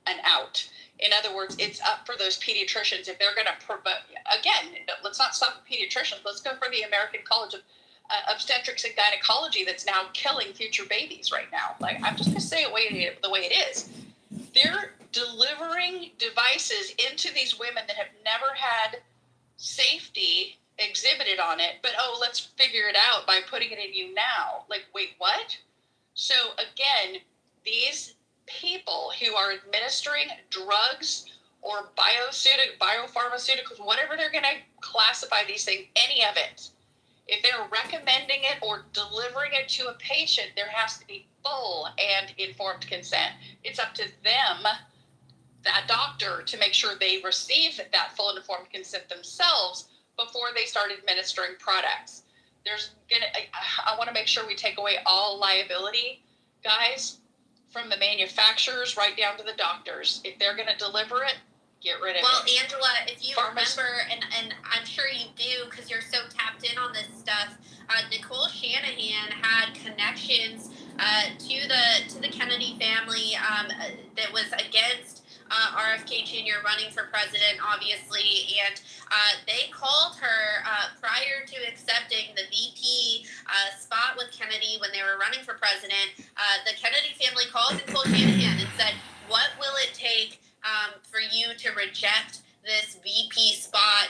an out. In other words, it's up for those pediatricians if they're going to promote. Again, let's not stop at pediatricians. Let's go for the American College of Obstetrics and Gynecology that's now killing future babies right now. Like, I'm just going to say it the way it is. They're delivering devices into these women that have never had safety exhibited on it, but let's figure it out by putting it in you now. Like, wait, what? So again, these people who are administering drugs or biopharmaceuticals, whatever they're going to classify these things, any of it, if they're recommending it or delivering it to a patient, there has to be full and informed consent. It's up to them, that doctor, to make sure they receive that full and informed consent themselves before they start administering products. I want to make sure we take away all liability, guys, from the manufacturers right down to the doctors. If they're going to deliver it, get rid of it. Well, Angela, if you remember, and I'm sure you do because you're so tapped in on this stuff, Nicole Shanahan had connections to the Kennedy family that was against RFK Jr. running for president, obviously, and they called her prior to accepting the VP spot with Kennedy when they were running for president. The Kennedy family called Nicole Shanahan and said, "What will it take for you to reject this VP spot?"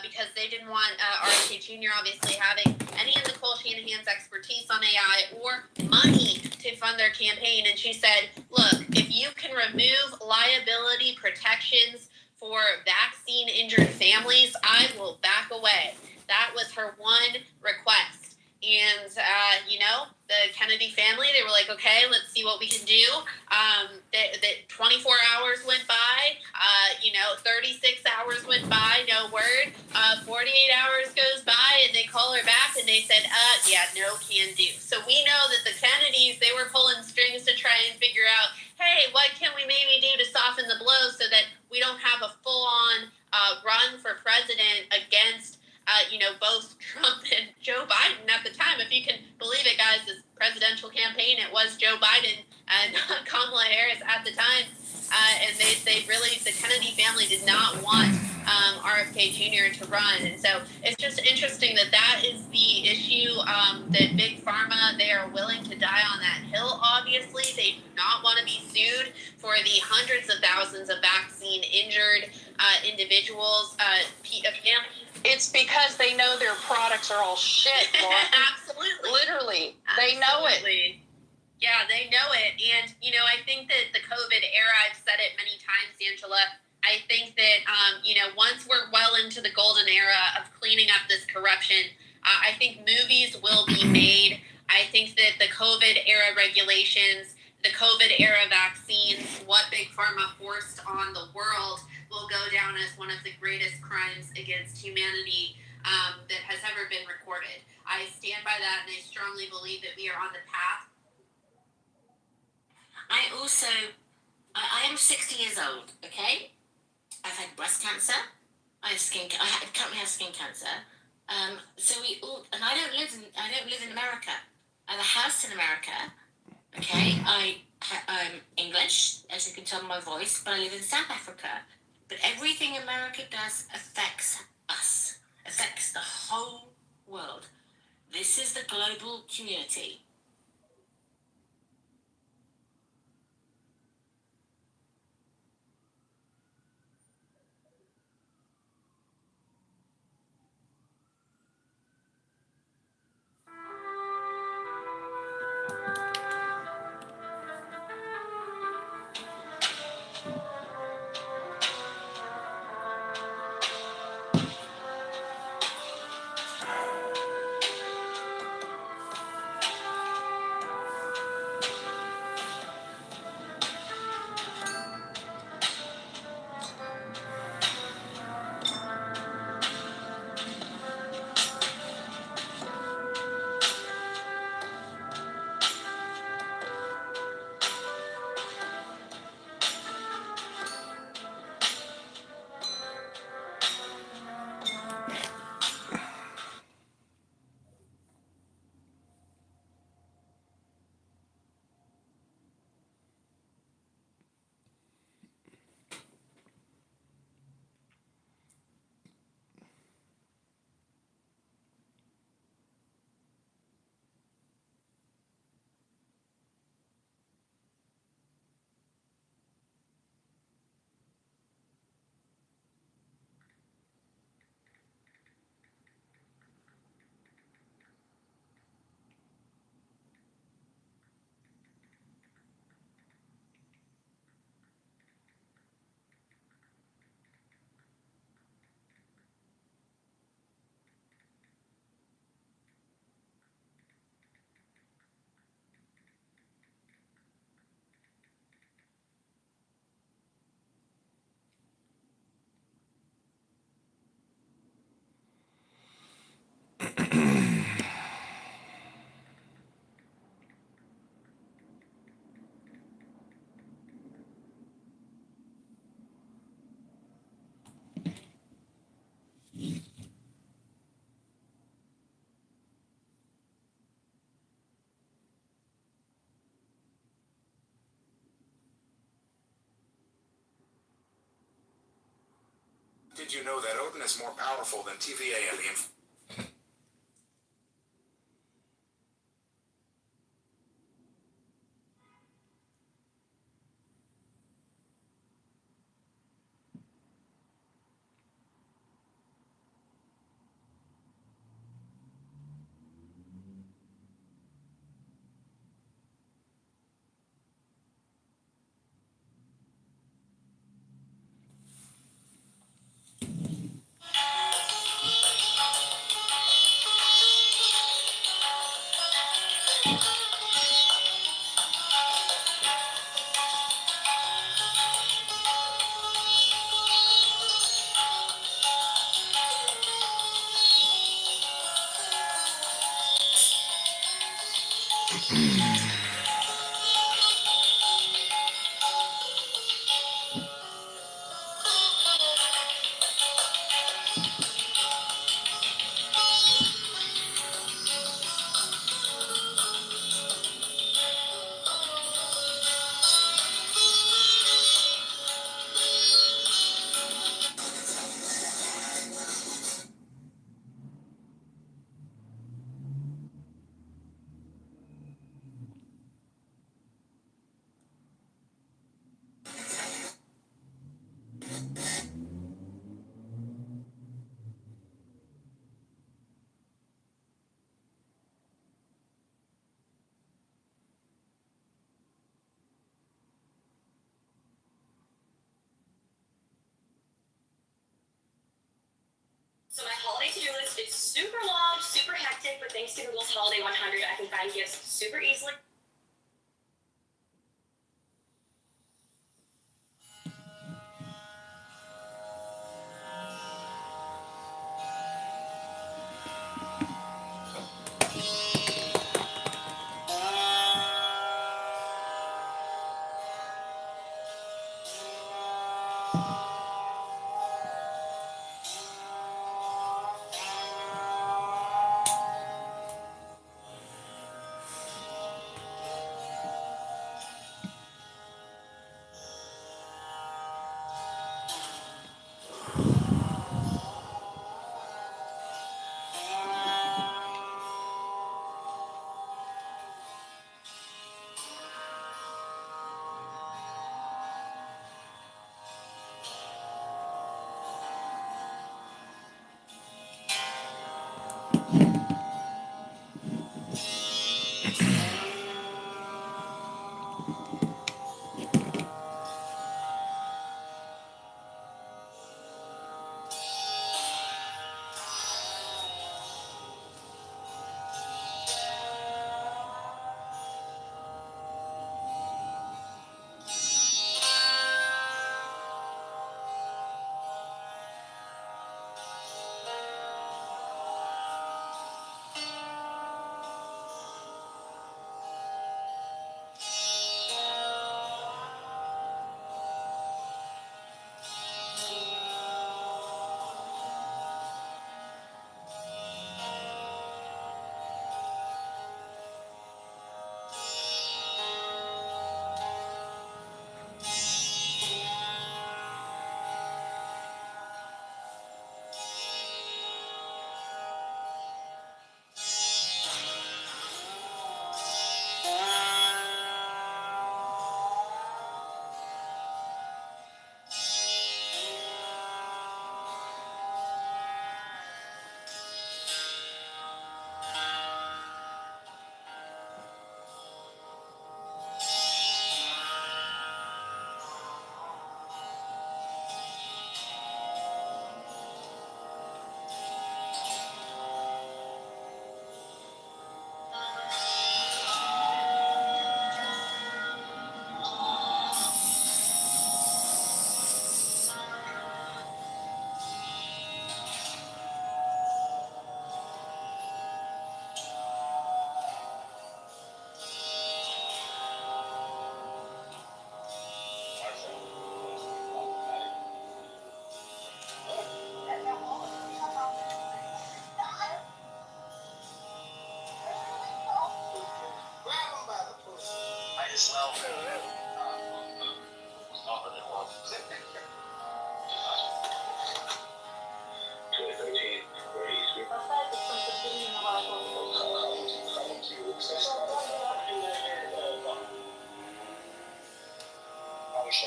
Because they didn't want RFK Jr. obviously having any of Nicole Shanahan's expertise on AI or money to fund their campaign. And she said, "Look, if you can remove liability protections for vaccine-injured families, I will back away." That was her one request. And, the Kennedy family, they were like, "Okay, let's see what we can do." That 24 hours went by, 36 hours went by, no word. 48 hours goes by, and they call her back, and they said, yeah, no can do. So we know that the Kennedys, they were pulling strings to try and figure out, hey, what can we maybe do to soften the blow so that we don't have a full-on run for president against both Trump and Joe Biden at the time. If you can believe it, guys, this presidential campaign, it was Joe Biden and Kamala Harris at the time. And they really, the Kennedy family did not want RFK Jr. to run. And so it's just interesting that is the issue, that Big Pharma, they are willing to die on that hill, obviously. They do not want to be sued for the hundreds of thousands of vaccine-injured individuals. It's because they know their products are all shit, Laura. Absolutely. Literally. They know it. Yeah, they know it. And, I think that the COVID era, I've said it many times, Angela, I think that, once we're well into the golden era of cleaning up this corruption, I think movies will be made. I think that the COVID era regulations, the COVID era vaccines, what Big Pharma forced on the world will go down as one of the greatest crimes against humanity that has ever been recorded. I stand by that, and I strongly believe that we are on the path. I am 60 years old, okay? I've had breast cancer. I currently have skin cancer. So we all, and I don't live in America. I have a house in America, okay? I'm English, as you can tell by my voice, but I live in South Africa. But everything America does affects us, affects the whole world. This is the global community. Did you know that Odin is more powerful than TVA and the So my holiday to-do list is super long, super hectic, but thanks to Google's Holiday 100, I can find gifts super easily.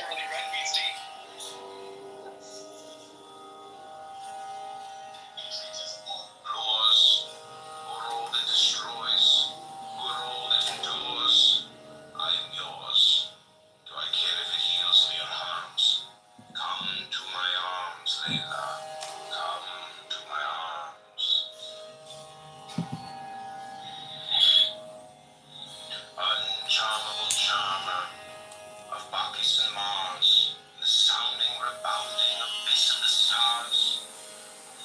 thoroughly read me, Steve. Applause for all that destroys, for all that endures. I am yours. Do I care if it heals me or harms? Come to my arms, Layla. Come to my arms. Uncharmable charmer of Bacchus and Mars, the sounding, rebounding abyss of the stars,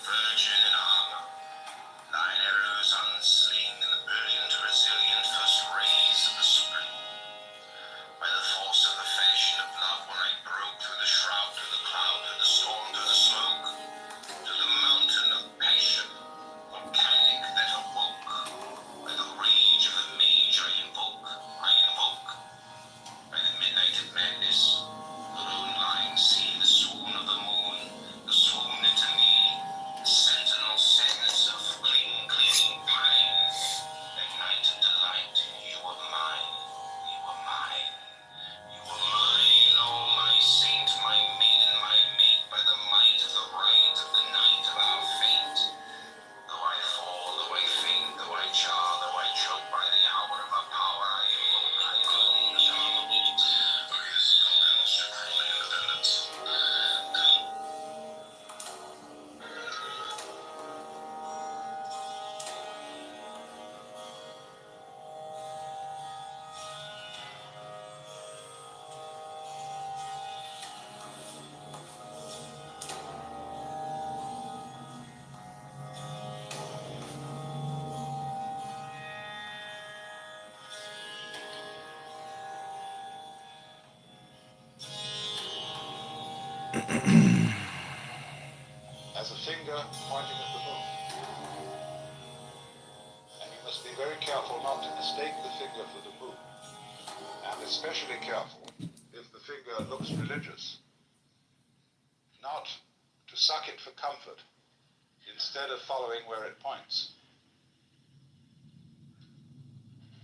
virgin in armor, thine arrows unslinging in the brilliant, resilient first rays of the supermoon. By the force of the fashion of love, when I broke through the shroud, through the cloud, through the storm, through the smoke, to the mountain of passion, volcanic that awoke. By the rage of the mage I invoke. By the midnight of madness, the lone lying sea, the swoon of the moon, the swoon into me, the sentinel sadness of clinging pine. That night of delight, you were mine, you were mine. You were mine, oh my saint, my maiden, my mate, by the might of the right of the night of our fate. Though I fall, though I faint, though I jar, though I choke, by the hour of our power I invoke, I come, charmable, against compels to cruel independence. As a finger pointing at the moon. And you must be very careful not to mistake the finger for the moon. And especially careful if the finger looks religious. Not to suck it for comfort instead of following where it points.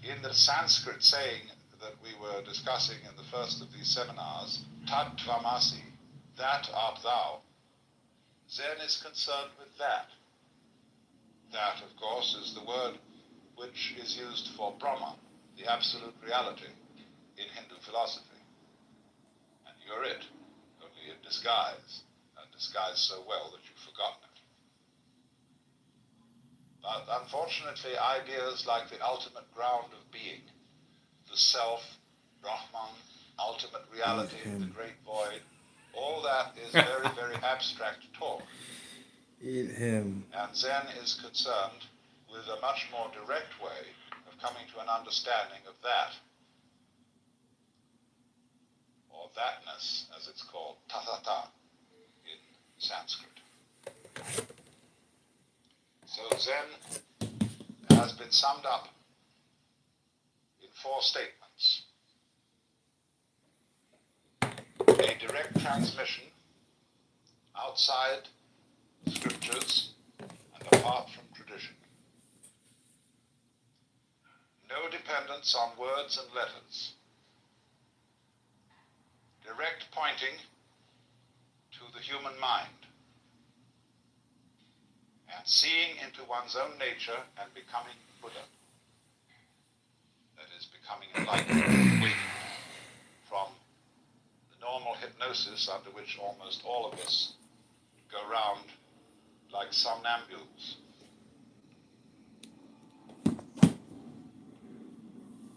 In the Sanskrit saying that we were discussing in the first of these seminars, Tat Tvamasi, that art thou, Zen is concerned with that. That, of course, is the word which is used for Brahman, the absolute reality, in Hindu philosophy. And you're it, only in disguise, and disguised so well that you've forgotten it. But unfortunately, ideas like the ultimate ground of being, the self, Brahman, ultimate reality, the great void, all that is very, very abstract talk. Eat him. And Zen is concerned with a much more direct way of coming to an understanding of that, or thatness, as it's called, tathata in Sanskrit. So Zen has been summed up in 4 statements. A direct transmission outside scriptures and apart from tradition. No dependence on words and letters. Direct pointing to the human mind. And seeing into one's own nature and becoming Buddha. That is, becoming enlightened, awakened from the normal hypnosis under which almost all of us go round like somnambules.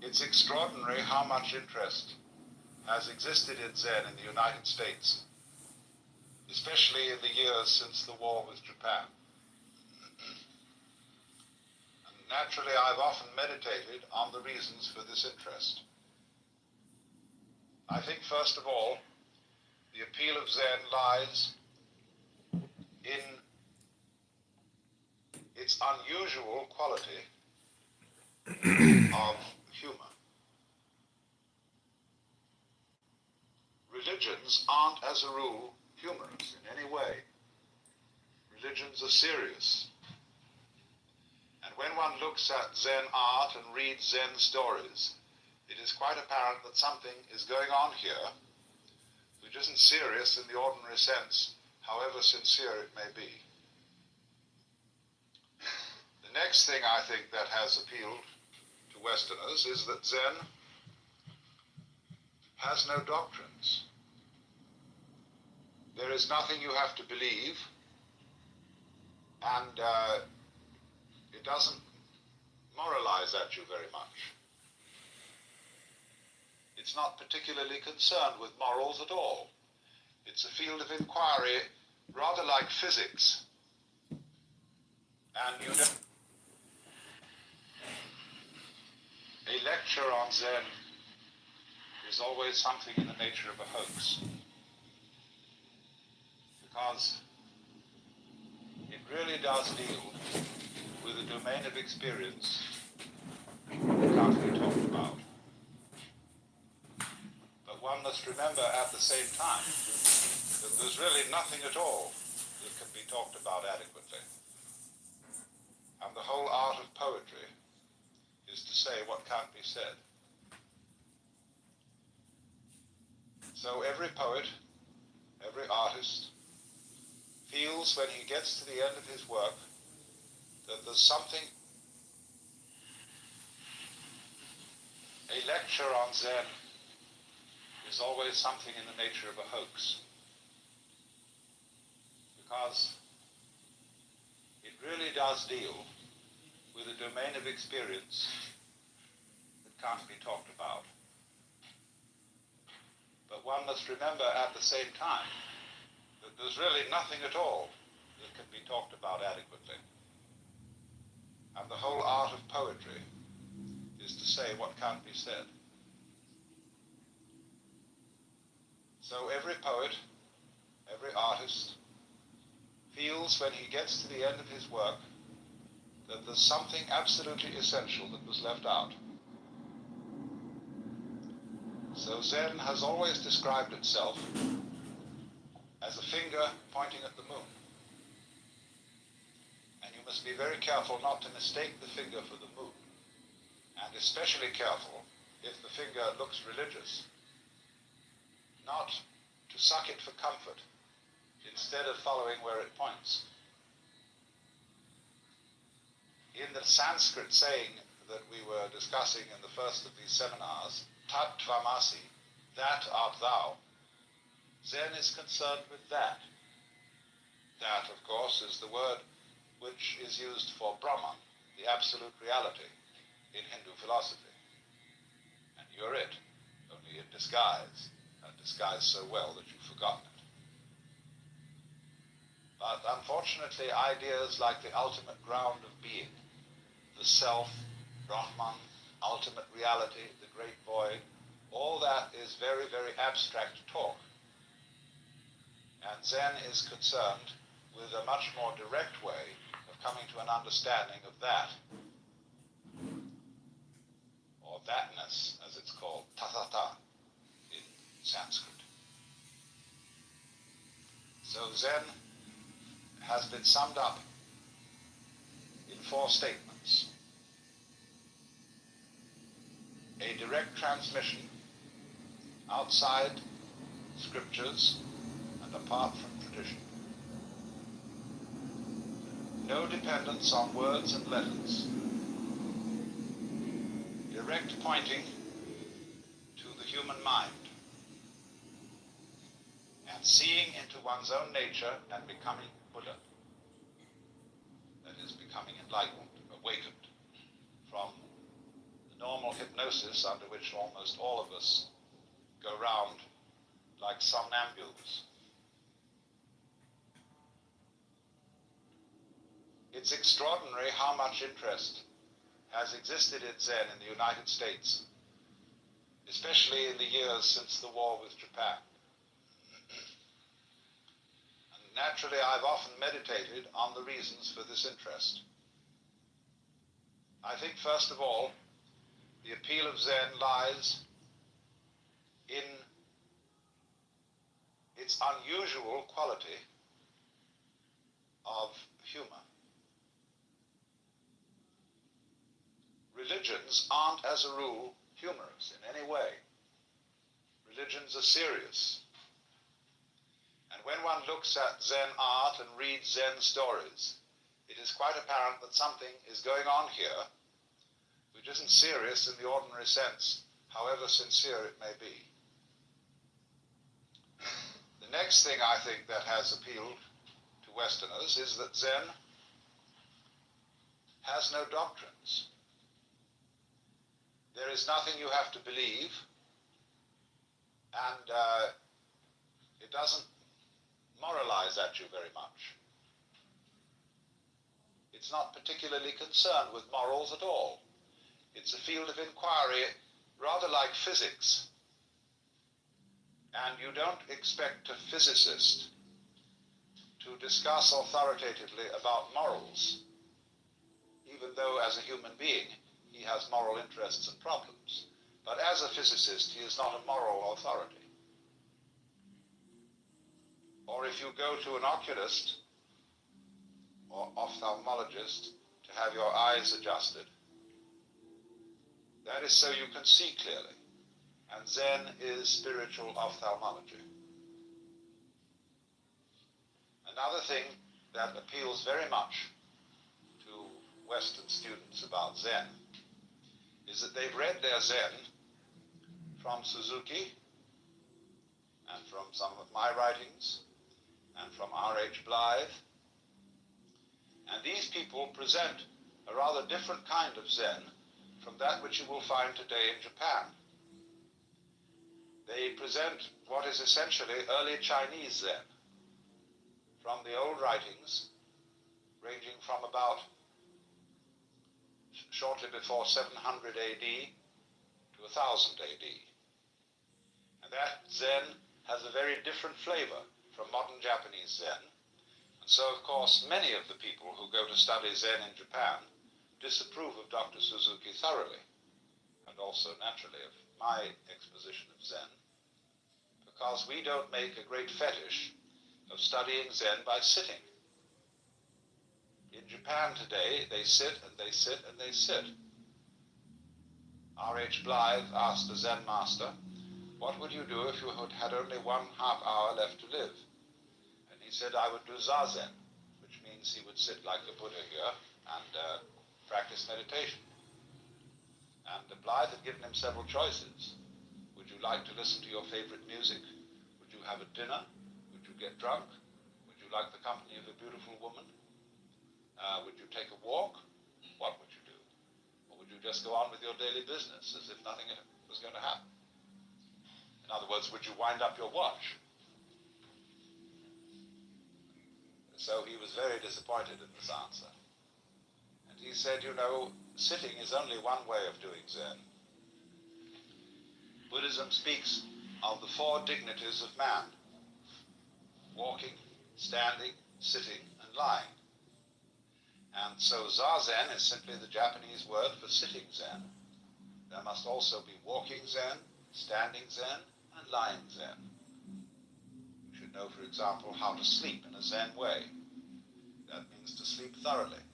It's extraordinary how much interest has existed in Zen in the United States, especially in the years since the war with Japan. And naturally, I've often meditated on the reasons for this interest. I think, first of all, the appeal of Zen lies in its unusual quality of humor. Religions aren't, as a rule, humorous in any way. Religions are serious. And when one looks at Zen art and reads Zen stories, it is quite apparent that something is going on here isn't serious in the ordinary sense, however sincere it may be. The next thing I think that has appealed to Westerners is that Zen has no doctrines. There is nothing you have to believe, and it doesn't moralize at you very much. It's not particularly concerned with morals at all. It's a field of inquiry rather like physics. And you don't... A lecture on Zen is always something in the nature of a hoax. Because it really does deal with a domain of experience that can't be talked about. But one must remember at the same time that there's really nothing at all that can be talked about adequately. And the whole art of poetry is to say what can't be said. So every poet, every artist, feels when he gets to the end of his work that there's something. A lecture on Zen is always something in the nature of a hoax. Because it really does deal with a domain of experience that can't be talked about. But one must remember at the same time that there's really nothing at all that can be talked about adequately. And the whole art of poetry is to say what can't be said. So every poet, every artist, feels when he gets to the end of his work that there's something absolutely essential that was left out. So Zen has always described itself as a finger pointing at the moon. And you must be very careful not to mistake the finger for the moon, and especially careful if the finger looks religious, not to suck it for comfort instead of following where it points. In the Sanskrit saying that we were discussing in the first of these seminars, Tat Tvamasi, that art thou, Zen is concerned with that. That, of course, is the word which is used for Brahman, the absolute reality, in Hindu philosophy. And you're it, only in disguise, and disguised so well that you've forgotten it. But unfortunately, ideas like the ultimate ground of being, the self, Brahman, ultimate reality, the great void, all that is very, very abstract talk. And Zen is concerned with a much more direct way of coming to an understanding of that, or thatness, as it's called, tathata in Sanskrit. So Zen has been summed up in 4 statements. A direct transmission outside scriptures and apart from tradition. No dependence on words and letters. Direct pointing to the human mind. And seeing into one's own nature and becoming Buddha. That is, becoming enlightened, awakened from the normal hypnosis under which almost all of us go round like somnambules. It's extraordinary how much interest has existed in Zen in the United States, especially in the years since the war with Japan. And naturally, I've often meditated on the reasons for this interest. I think, first of all, the appeal of Zen lies in its unusual quality of humor. Religions aren't, as a rule, humorous in any way. Religions are serious. one looks at Zen art and reads Zen stories, it is quite apparent that something is going on here which isn't serious in the ordinary sense, however sincere it may be. The next thing I think that has appealed to Westerners is that Zen has no doctrines. There is nothing you have to believe, and it doesn't moralize at you very much. It's not particularly concerned with morals at all. It's a field of inquiry rather like physics. And you don't expect a physicist to discuss authoritatively about morals, even though as a human being he has moral interests and problems. But as a physicist, he is not a moral authority. Or if you go to an oculist or ophthalmologist to have your eyes adjusted, that is so you can see clearly. And Zen is spiritual ophthalmology. Another thing that appeals very much to Western students about Zen is that they've read their Zen from Suzuki and from some of my writings and from R.H. Blythe. And these people present a rather different kind of Zen from that which you will find today in Japan. They present what is essentially early Chinese Zen, from the old writings, ranging from about shortly before 700 AD to 1000 AD. And that Zen has a very different flavor from modern Japanese Zen. And so, of course, many of the people who go to study Zen in Japan disapprove of Dr. Suzuki thoroughly, and also, naturally, of my exposition of Zen, because we don't make a great fetish of studying Zen by sitting. In Japan today, they sit and they sit and they sit. R.H. Blythe asked a Zen master, what would you do if you had only 1/2 hour left to live? And he said, I would do Zazen, which means he would sit like a Buddha here and practice meditation. And Blythe had given him several choices. Would you like to listen to your favorite music? Would you have a dinner? Would you get drunk? Would you like the company of a beautiful woman? Would you take a walk? What would you do? Or would you just go on with your daily business as if nothing was going to happen? In other words, would you wind up your watch? So he was very disappointed in this answer. And he said, you know, sitting is only one way of doing Zen. Buddhism speaks of the 4 dignities of man: walking, standing, sitting, and lying. And so Zazen is simply the Japanese word for sitting Zen. There must also be walking Zen, standing Zen, and lying Zen. You should know, for example, how to sleep in a Zen way. That means to sleep thoroughly.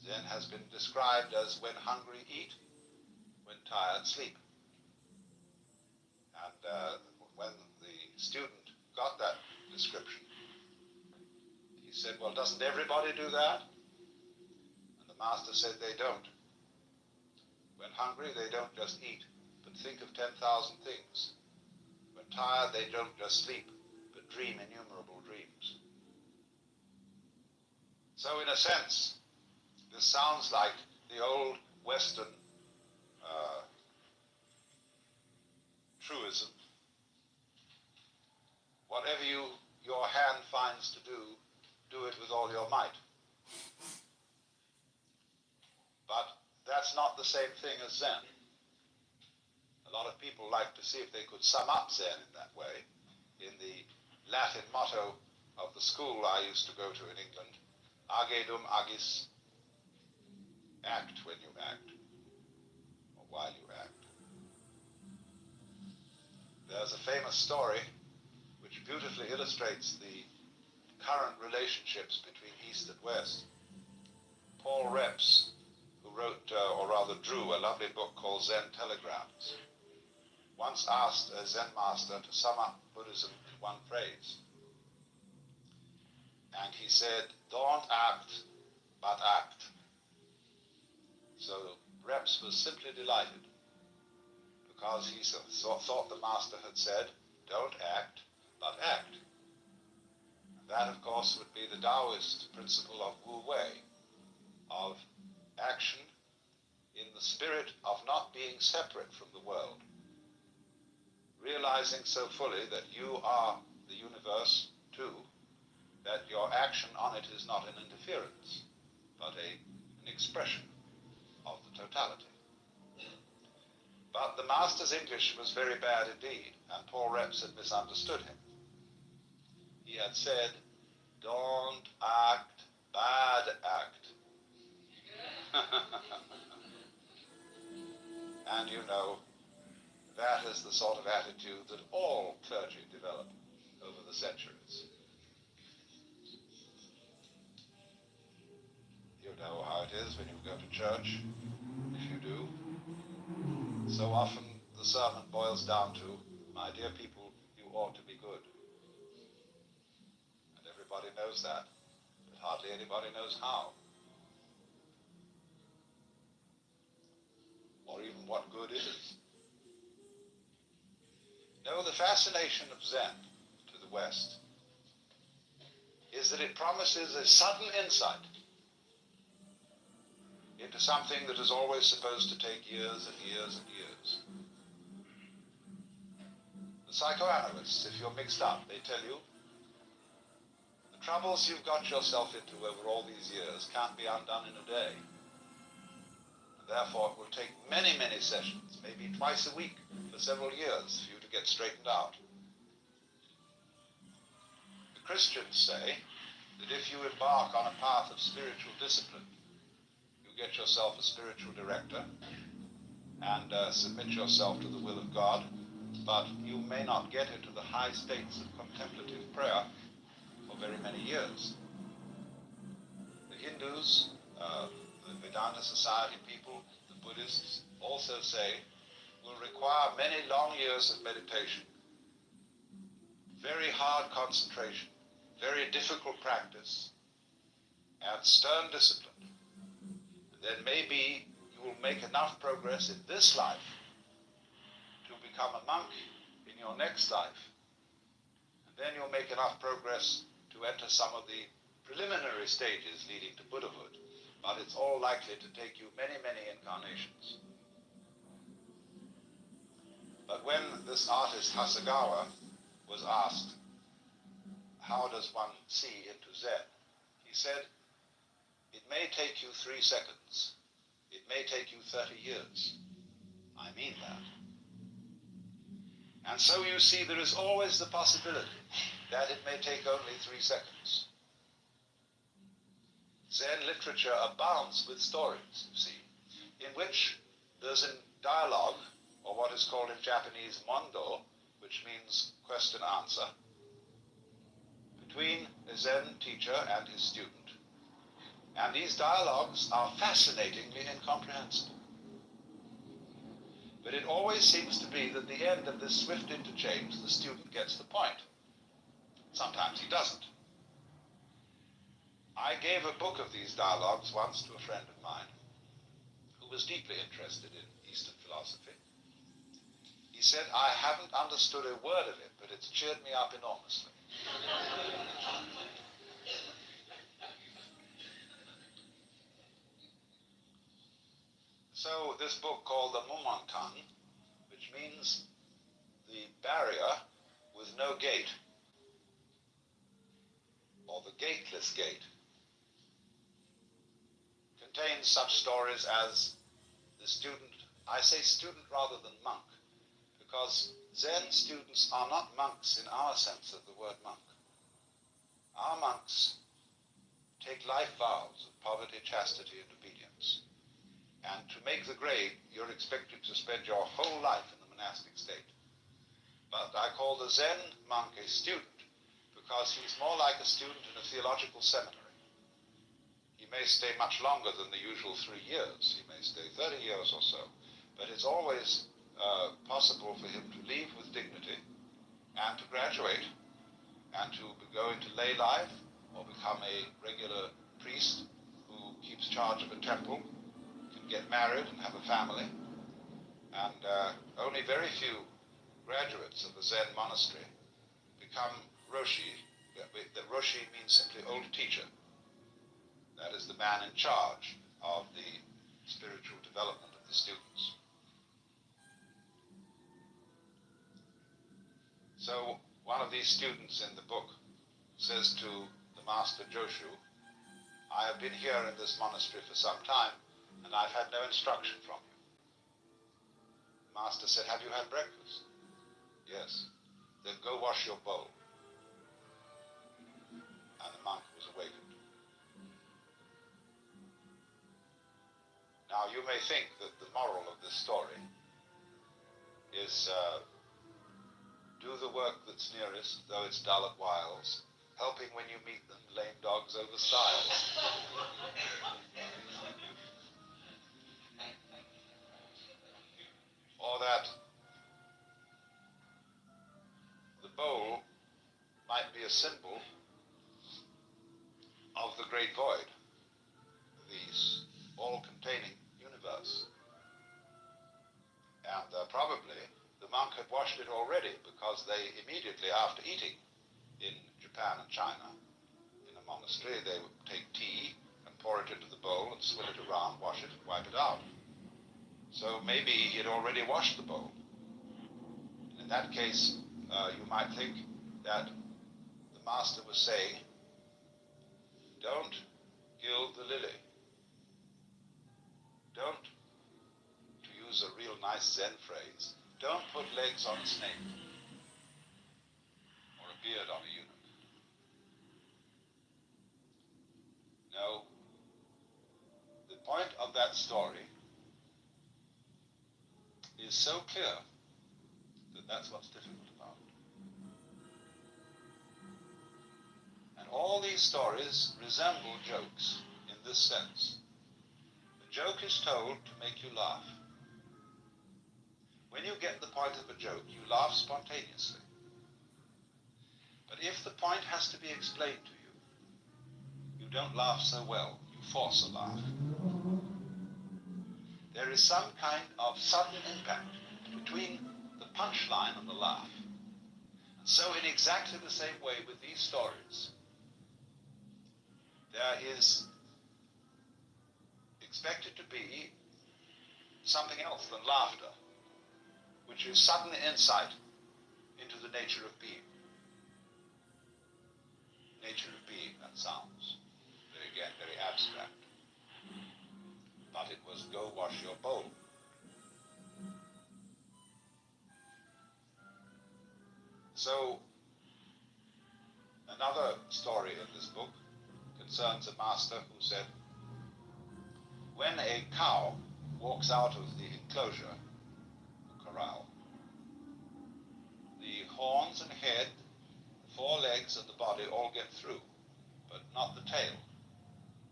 Zen has been described as when hungry, eat, when tired, sleep. And when the student got that description, he said, well, doesn't everybody do that? And the master said they don't. When hungry, they don't just eat, but think of 10,000 things. When tired, they don't just sleep, but dream innumerable dreams. So in a sense, this sounds like the old Western truism. Whatever your hand finds to do, do it with all your might. But that's not the same thing as Zen. A lot of people like to see if they could sum up Zen in that way, in the Latin motto of the school I used to go to in England, age dum agis, act when you act, or while you act. There's a famous story which beautifully illustrates the current relationships between East and West. Paul Reps, who wrote, or rather drew, a lovely book called Zen Telegrams, once asked a Zen master to sum up Buddhism in one phrase. And he said, don't act, but act. So Reps was simply delighted, because he thought the master had said, don't act, but act. And that, of course, would be the Taoist principle of Wu Wei, of action in the spirit of not being separate from the world, realizing so fully that you are the universe too, that your action on it is not an interference, but an expression of the totality. But the master's English was very bad indeed, and Paul Reps had misunderstood him. He had said, don't act, bad act. And you know, that is the sort of attitude that all clergy develop over the centuries. You know how it is when you go to church, if you do. So often the sermon boils down to, my dear people, you ought to be good. And everybody knows that, but hardly anybody knows how. Or even what good is. No, the fascination of Zen to the West is that it promises a sudden insight into something that is always supposed to take years and years and years. The psychoanalysts, if you're mixed up, they tell you the troubles you've got yourself into over all these years can't be undone in a day. And therefore it will take many, many sessions, maybe twice a week for several years for you to get straightened out. The Christians say that if you embark on a path of spiritual discipline, get yourself a spiritual director and submit yourself to the will of God, but you may not get into the high states of contemplative prayer for very many years. The Hindus, the Vedanta Society people, the Buddhists also say will require many long years of meditation, very hard concentration, very difficult practice, and stern discipline. Then maybe you will make enough progress in this life to become a monk in your next life. And then you'll make enough progress to enter some of the preliminary stages leading to Buddhahood. But it's all likely to take you many, many incarnations. But when this artist Hasegawa was asked, how does one see into Zen? He said, it may take you 3 seconds. It may take you 30 years. I mean that. And so you see there is always the possibility that it may take only 3 seconds. Zen literature abounds with stories, you see, in which there's a dialogue, or what is called in Japanese mondo, which means question-answer, between a Zen teacher and his student. And these dialogues are fascinatingly incomprehensible. But it always seems to be that at the end of this swift interchange, the student gets the point. Sometimes he doesn't. I gave a book of these dialogues once to a friend of mine who was deeply interested in Eastern philosophy. He said, I haven't understood a word of it, but it's cheered me up enormously. So this book called the Mumonkan, which means the barrier with no gate, or the gateless gate, contains such stories as the student, I say student rather than monk, because Zen students are not monks in our sense of the word monk. Our monks take life vows of poverty, chastity, and obedience. And to make the grade, you're expected to spend your whole life in the monastic state. But I call the Zen monk a student because he's more like a student in a theological seminary. He may stay much longer than the usual 3 years. He may stay 30 years or so. But it's always possible for him to leave with dignity and to graduate and to go into lay life or become a regular priest who keeps charge of a temple, can get married and have a family, and only very few graduates of the Zen monastery become Roshi. The Roshi means simply old teacher. That is the man in charge of the spiritual development of the students. So one of these students in the book says to the master Joshu, I have been here in this monastery for some time, and I've had no instruction from you. The master said, have you had breakfast? Yes. Then go wash your bowl. And the monk was awakened. Now you may think that the moral of this story is do the work that's nearest, though it's dull at whiles, helping when you meet them, lame dogs over stiles. Or that the bowl might be a symbol of the great void, the all-containing universe. And probably the monk had washed it already, because they immediately after eating in Japan and China, in a monastery, they would take tea and pour it into the bowl and swill it around, wash it and wipe it out. So maybe he had already washed the bowl. In that case, you might think that the master was saying, don't gild the lily. Don't, to use a real nice Zen phrase, don't put legs on a snake or a beard on a eunuch. No, the point of that story is so clear that that's what's difficult about it. And all these stories resemble jokes in this sense. The joke is told to make you laugh. When you get the point of a joke, you laugh spontaneously. But if the point has to be explained to you, you don't laugh so well. You force a laugh. There is some kind of sudden impact between the punchline and the laugh. And so in exactly the same way with these stories, there is expected to be something else than laughter, which is sudden insight into the nature of being. Nature of being, that sounds, very abstract. But it was go wash your bowl. So, another story in this book concerns a master who said, when a cow walks out of the enclosure, the corral, the horns and head, the four legs and the body all get through, but not the tail.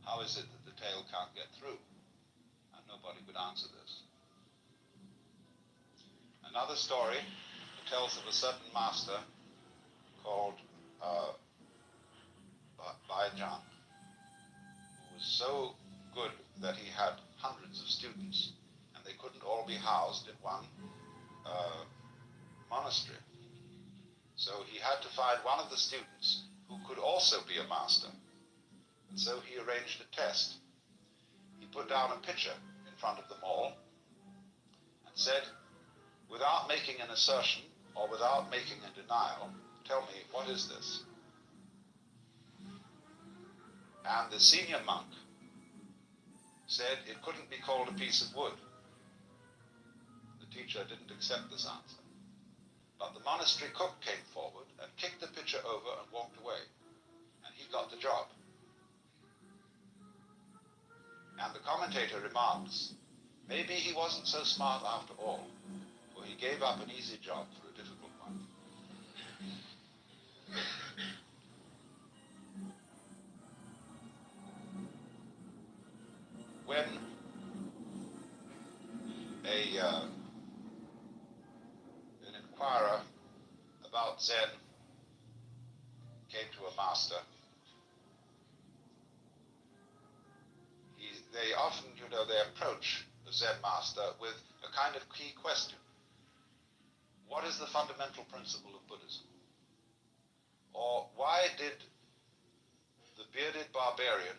How is it that the tail can't get through? And nobody could answer this. Another story tells of a certain master called Baijan, who was so good that he had hundreds of students, and they couldn't all be housed in one monastery. So he had to find one of the students who could also be a master. And so he arranged a test. He put down a pitcher in front of them all and said, without making an assertion or without making a denial, tell me, what is this? And the senior monk said it couldn't be called a piece of wood. The teacher didn't accept this answer. But the monastery cook came forward and kicked the pitcher over and walked away. And he got the job. And the commentator remarks, maybe he wasn't so smart after all, for he gave up an easy job for a difficult one. When an inquirer about Zen came to a master Zen master with a kind of key question. What is the fundamental principle of Buddhism? Or why did the bearded barbarian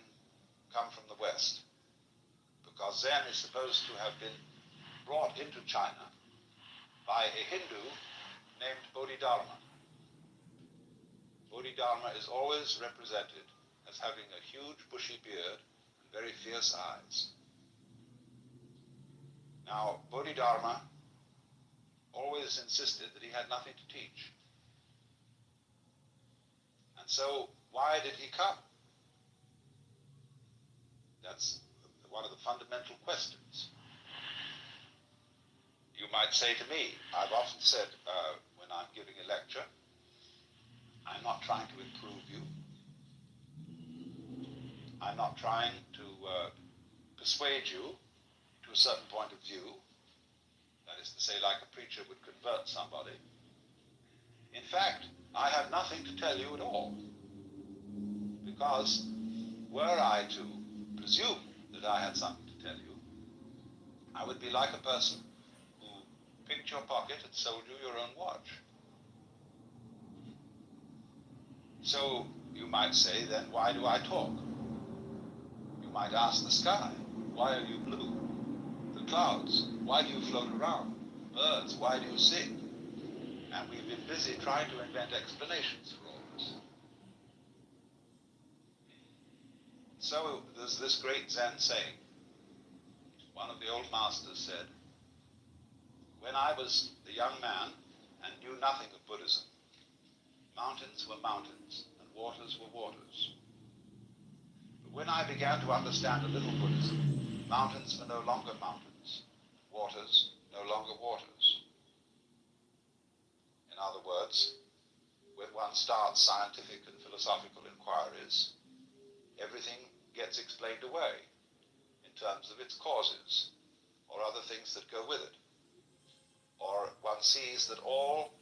come from the West? Because Zen is supposed to have been brought into China by a Hindu named Bodhidharma. Bodhidharma is always represented as having a huge bushy beard and very fierce eyes. Now, Bodhidharma always insisted that he had nothing to teach. And so, why did he come? That's one of the fundamental questions. You might say to me, I've often said when I'm giving a lecture, I'm not trying to improve you. I'm not trying to persuade you to a certain point of view. That is to say, like a preacher would convert somebody. In fact, I have nothing to tell you at all. Because were I to presume that I had something to tell you, I would be like a person who picked your pocket and sold you your own watch. So you might say, then why do I talk? You might ask the sky, why are you blue? The clouds, why do you float around? Birds, why do you sing? And we've been busy trying to invent explanations for all this. So there's this great Zen saying. One of the old masters said, when I was a young man and knew nothing of Buddhism, mountains were mountains and waters were waters. But when I began to understand a little Buddhism, mountains were no longer mountains, waters no longer waters. In other words, when one starts scientific and philosophical inquiries, everything gets explained away in terms of its causes or other things that go with it. Or one sees that all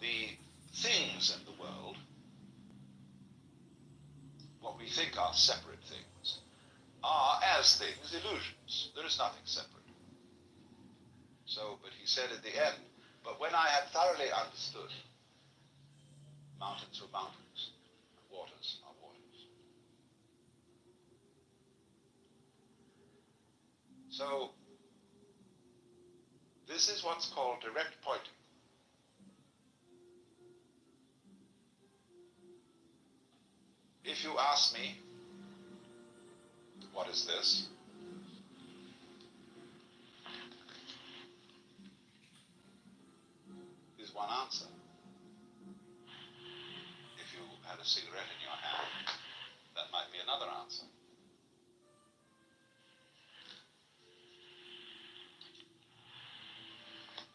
the things in the world, what we think are separate things, are, as things, illusions. There is nothing separate. So, but he said at the end, but when I had thoroughly understood, mountains were mountains, and waters are waters. So, this is what's called direct pointing. If you ask me, what is this? Is one answer. If you had a cigarette in your hand, that might be another answer.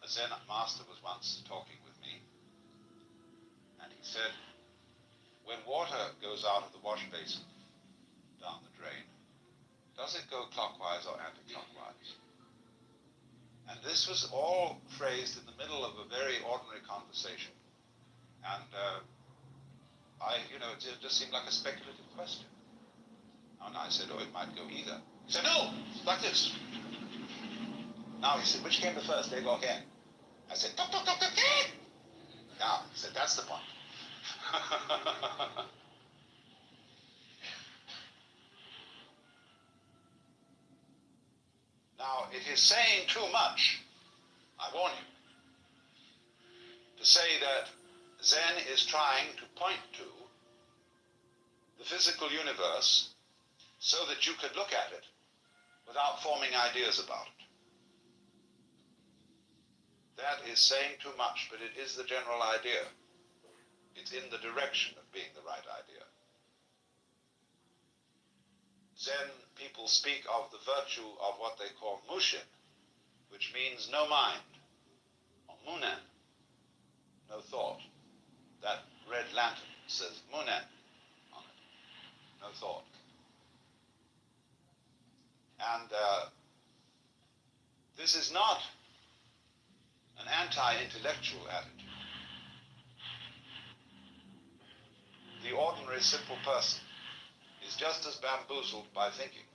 A Zen master was once talking with me, and he said, when water goes out of the wash basin down the drain, does it go clockwise or anti-clockwise? And this was all phrased in the middle of a very ordinary conversation. And it just seemed like a speculative question. And I said, oh, it might go either. He said, no, it's like this. Now he said, which came the first, egg or hen? I said, duck, duck, duck, duck, hen! Now, he said, that's the point. Now, it is saying too much, I warn you, to say that Zen is trying to point to the physical universe so that you could look at it without forming ideas about it. That is saying too much, but it is the general idea. It's in the direction of being the right idea. Zen people speak of the virtue of what they call mushin, which means no mind, or munen, no thought. That red lantern says munen on it, no thought. And this is not an anti-intellectual attitude. The ordinary simple person is just as bamboozled by thinking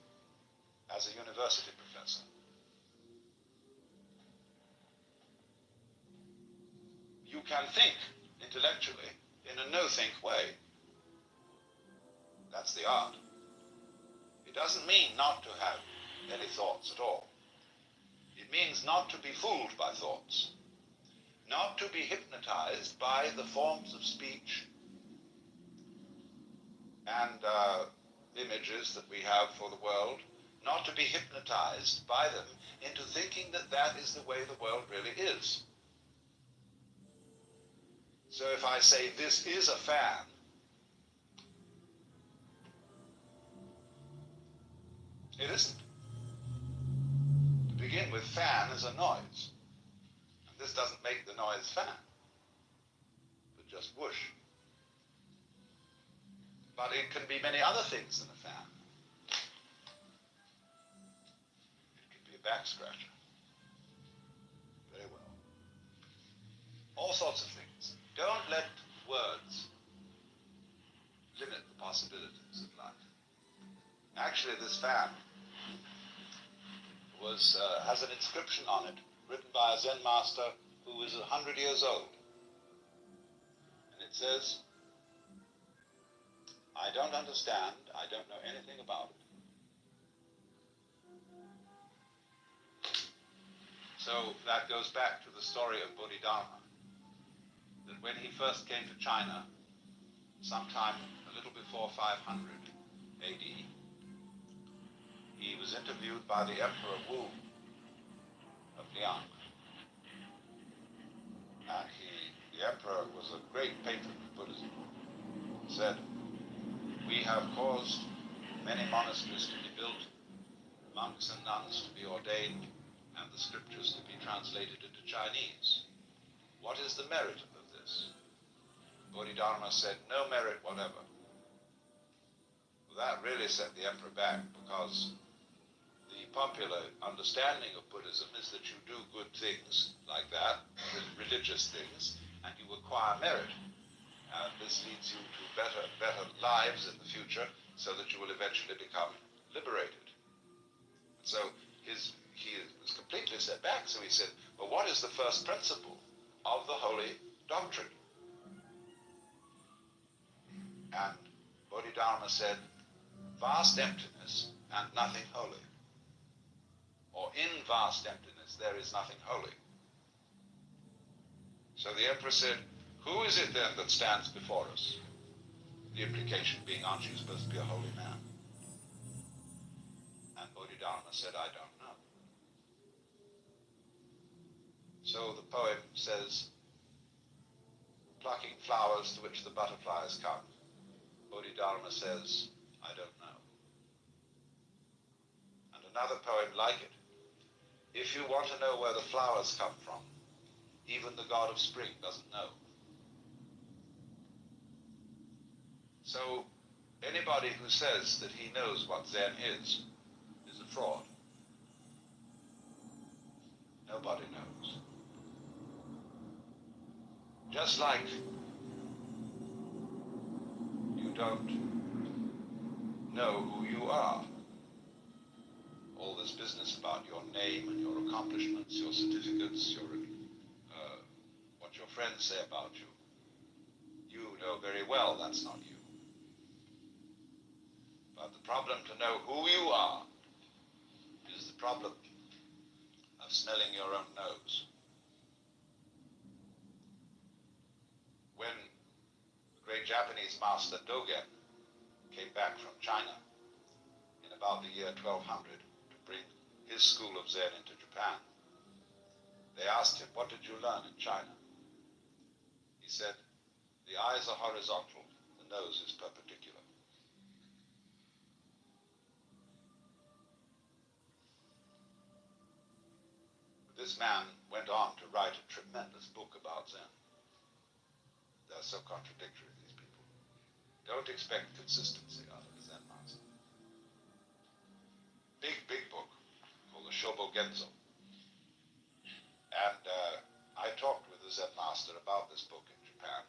as a university professor. you can think intellectually in a no-think way. That's the art. It doesn't mean not to have any thoughts at all. It means not to be fooled by thoughts, not to be hypnotized by the forms of speech and images that we have for the world, not to be hypnotized by them into thinking that that is the way the world really is. So if I say this is a fan, it isn't. To begin with, fan is a noise. And this doesn't make the noise fan, but just whoosh. But it can be many other things than a fan. It can be a back scratcher. Very well. All sorts of things. Don't let words limit the possibilities of life. Actually, this fan has an inscription on it, written by a Zen master who is 100 years old. And it says, I don't understand, I don't know anything about it. So that goes back to the story of Bodhidharma, that when he first came to China, sometime a little before 500 AD, he was interviewed by the Emperor Wu of Liang. And the emperor was a great patron of Buddhism. He said, we have caused many monasteries to be built, monks and nuns to be ordained, and the scriptures to be translated into Chinese. What is the merit of this? Bodhidharma said, no merit whatever. Well, that really set the emperor back, because the popular understanding of Buddhism is that you do good things like that, religious things, and you acquire merit. And this leads you to better lives in the future, so that you will eventually become liberated. So he was completely set back, so he said, well, what is the first principle of the holy doctrine? And Bodhidharma said, vast emptiness and nothing holy. Or in vast emptiness there is nothing holy. So the emperor said, who is it then that stands before us? The implication being, aren't you supposed to be a holy man? And Bodhidharma said, I don't know. So the poem says, plucking flowers to which the butterflies come. Bodhidharma says, I don't know. And another poem like it. If you want to know where the flowers come from, even the god of spring doesn't know. So anybody who says that he knows what Zen is a fraud. Nobody knows. Just like you don't know who you are. All this business about your name and your accomplishments, your certificates, what your friends say about you, you know very well that's not you. But the problem to know who you are is the problem of smelling your own nose. When the great Japanese master Dogen came back from China in about the year 1200 to bring his school of Zen into Japan, they asked him, what did you learn in China? He said, the eyes are horizontal, the nose is perpendicular. This man went on to write a tremendous book about Zen. They're so contradictory, these people. Don't expect consistency out of a Zen master. Big book called the Shobo Genzo. And I talked with the Zen master about this book in Japan.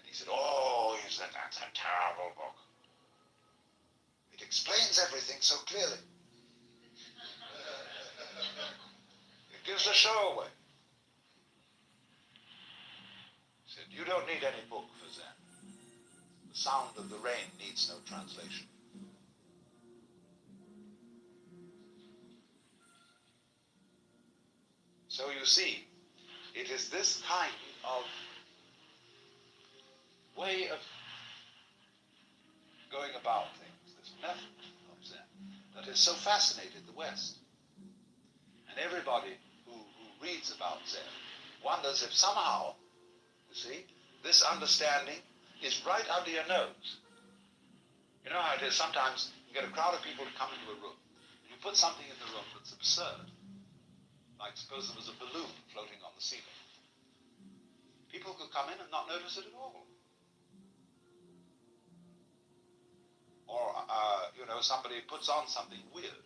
And he said, he said, that's a terrible book. It explains everything so clearly. It gives the show away. You don't need any book for Zen. The sound of the rain needs no translation. So you see, it is this kind of way of going about things, this method of Zen, that has so fascinated the West. And everybody who reads about Zen wonders if somehow, you see, this understanding is right under your nose. You know how it is, sometimes you get a crowd of people to come into a room, and you put something in the room that's absurd. Like suppose there was a balloon floating on the ceiling. People could come in and not notice it at all. Or, somebody puts on something weird.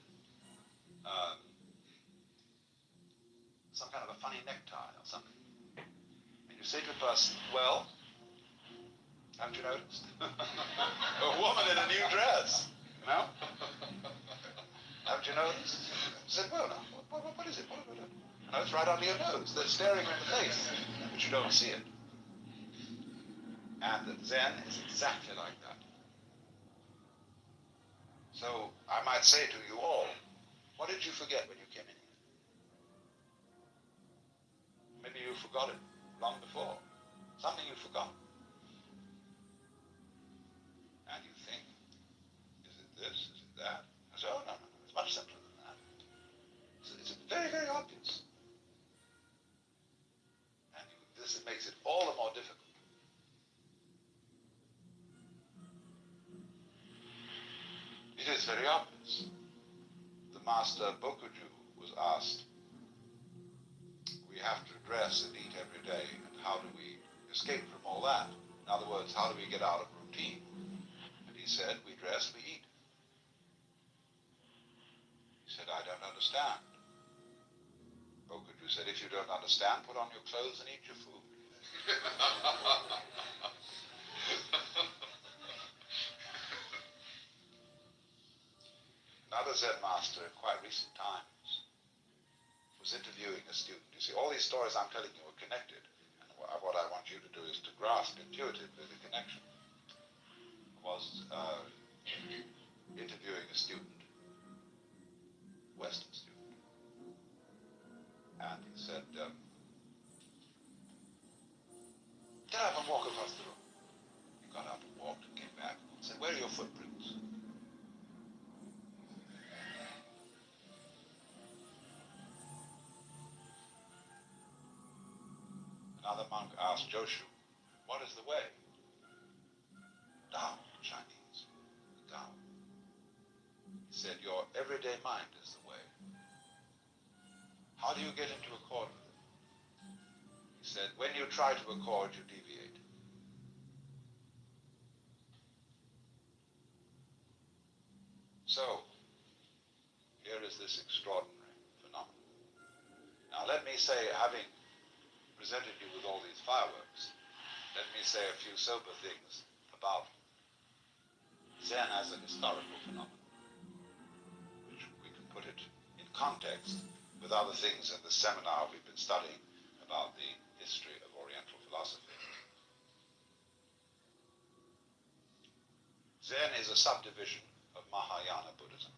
Some kind of a funny necktie or something. And you say to a person, well, haven't you noticed? A woman in a new dress, you know? Haven't you noticed? I said, well, no, what is it? No, it's right under your nose. They're staring you in the face, but you don't see it. And Zen is exactly like that. So I might say to you all, what did you forget when you came in here? Maybe you forgot it long before. Something you forgot. And you think, is it this? Is it that? I say, oh, no, it's much simpler than that. It's very, very obvious. And this makes it all the more difficult. It is very obvious. The master Bokuju was asked, we have to dress and eat every day, and how do we escape from all that? In other words, how do we get out of routine? And he said, we dress, we eat. He said, I don't understand. Bokuju said, if you don't understand, put on your clothes and eat your food. Another Zen master in quite recent times was interviewing a student. You see, all these stories I'm telling you are connected, and what I want you to do is to grasp intuitively the connection. Was interviewing a student, Western student, and he said, get up and walk across the room. He got up and walked and came back and said, where are your footprints? Another monk asked Joshu, what is the way? Tao, Chinese, the Tao. He said, your everyday mind is the way. How do you get into accord with it? He said, when you try to accord, you deviate. So, here is this extraordinary phenomenon. Now let me say, having presented you with all these fireworks, let me say a few sober things about Zen as a historical phenomenon, which we can put it in context with other things in the seminar we've been studying about the history of Oriental philosophy. Zen is a subdivision of Mahayana Buddhism.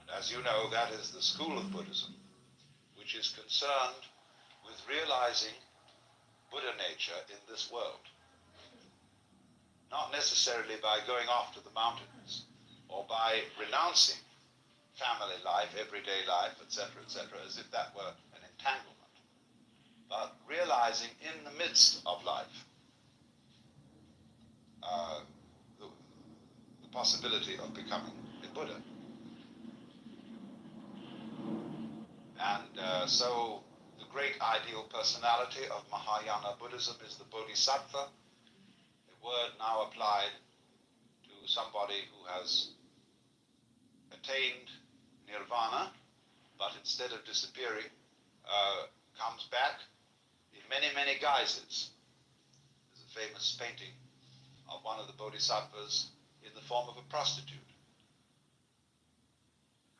And as you know, that is the school of Buddhism which is concerned with realizing Buddha nature in this world. Not necessarily by going off to the mountains or by renouncing family life, everyday life, etc., as if that were an entanglement, but realizing in the midst of life the possibility of becoming a Buddha. And so the great ideal personality of Mahayana Buddhism is the Bodhisattva, a word now applied to somebody who has attained nirvana, but instead of disappearing, comes back in many, many guises. There's a famous painting of one of the bodhisattvas in the form of a prostitute.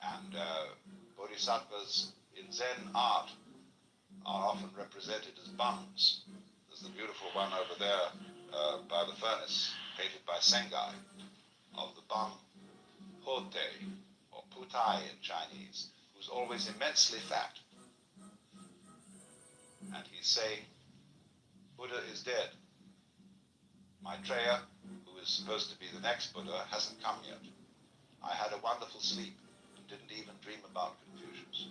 And bodhisattvas in Zen art are often represented as bungs. There's the beautiful one over there by the furnace, painted by Sengai, of the bung Pote, or Putai in Chinese, who's always immensely fat. And he's saying, Buddha is dead. Maitreya, who is supposed to be the next Buddha, hasn't come yet. I had a wonderful sleep and didn't even dream about Confucius.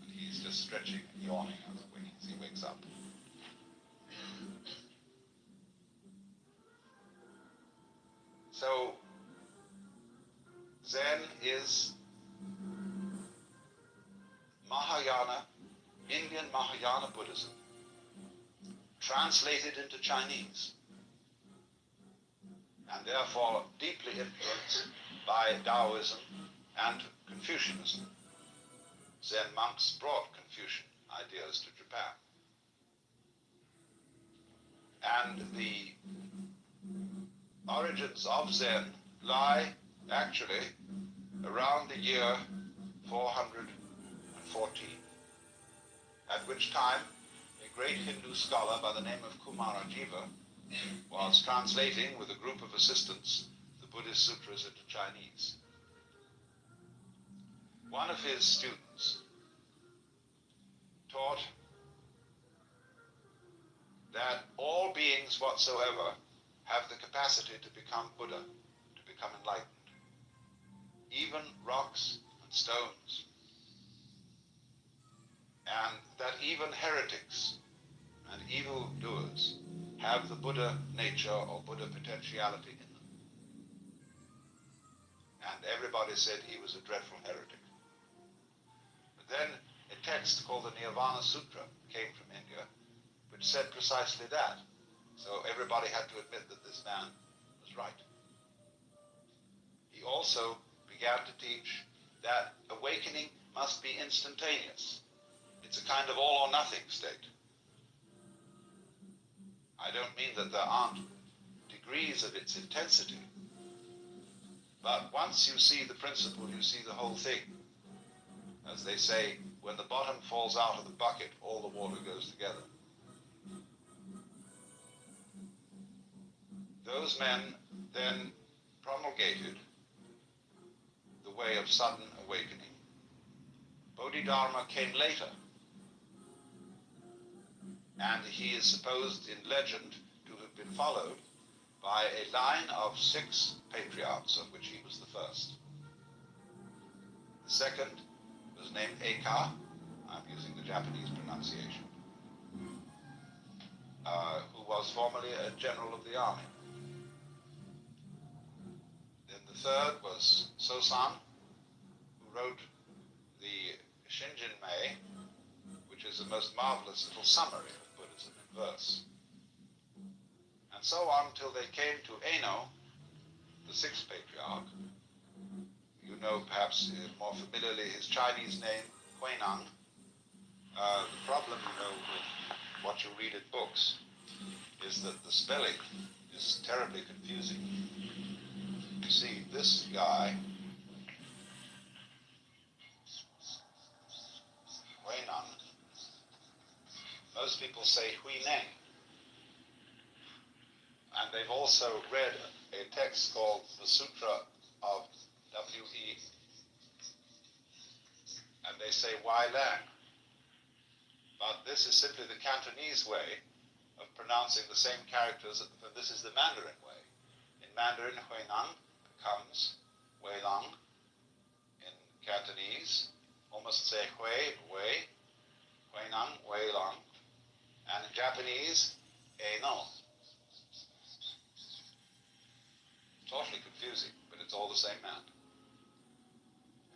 And he's just stretching and yawning as he wakes up. So, Zen is Mahayana, Indian Mahayana Buddhism, translated into Chinese, and therefore deeply influenced by Taoism and Confucianism. Zen monks brought Confucian ideas to Japan. And the origins of Zen lie actually around the year 414, at which time a great Hindu scholar by the name of Kumarajiva was translating with a group of assistants the Buddhist sutras into Chinese. One of his students taught that all beings whatsoever have the capacity to become Buddha, to become enlightened. Even rocks and stones. And that even heretics and evildoers have the Buddha nature or Buddha potentiality in them. And everybody said he was a dreadful heretic. But then a text called the Nirvana Sutra came from India, which said precisely that. So everybody had to admit that this man was right. He also began to teach that awakening must be instantaneous. It's a kind of all or nothing state. I don't mean that there aren't degrees of its intensity, but once you see the principle, you see the whole thing. As they say, when the bottom falls out of the bucket, all the water goes together. Those men then promulgated the way of sudden awakening. Bodhidharma came later, and he is supposed in legend to have been followed by a line of 6 patriarchs, of which he was the first. The second was named Eka, I'm using the Japanese pronunciation, who was formerly a general of the army. Then the third was Sosan, who wrote the Shinjinmei, which is a most marvelous little summary of Buddhism in verse. And so on till they came to Eno, the 6th patriarch. You know perhaps more familiarly his Chinese name, Huineng. The problem, you know, with what you read in books is that the spelling is terribly confusing. You see, this guy, Huineng, most people say Huineng. And they've also read a text called the Sutra of W.E. and they say Wai Lang. But this is simply the Cantonese way of pronouncing the same characters, but this is the Mandarin way. In Mandarin, Huineng becomes Wei Lang. In Cantonese, almost say Hui, Wei, Huineng, Wei Lang. And in Japanese, Eno. Totally confusing, but it's all the same man.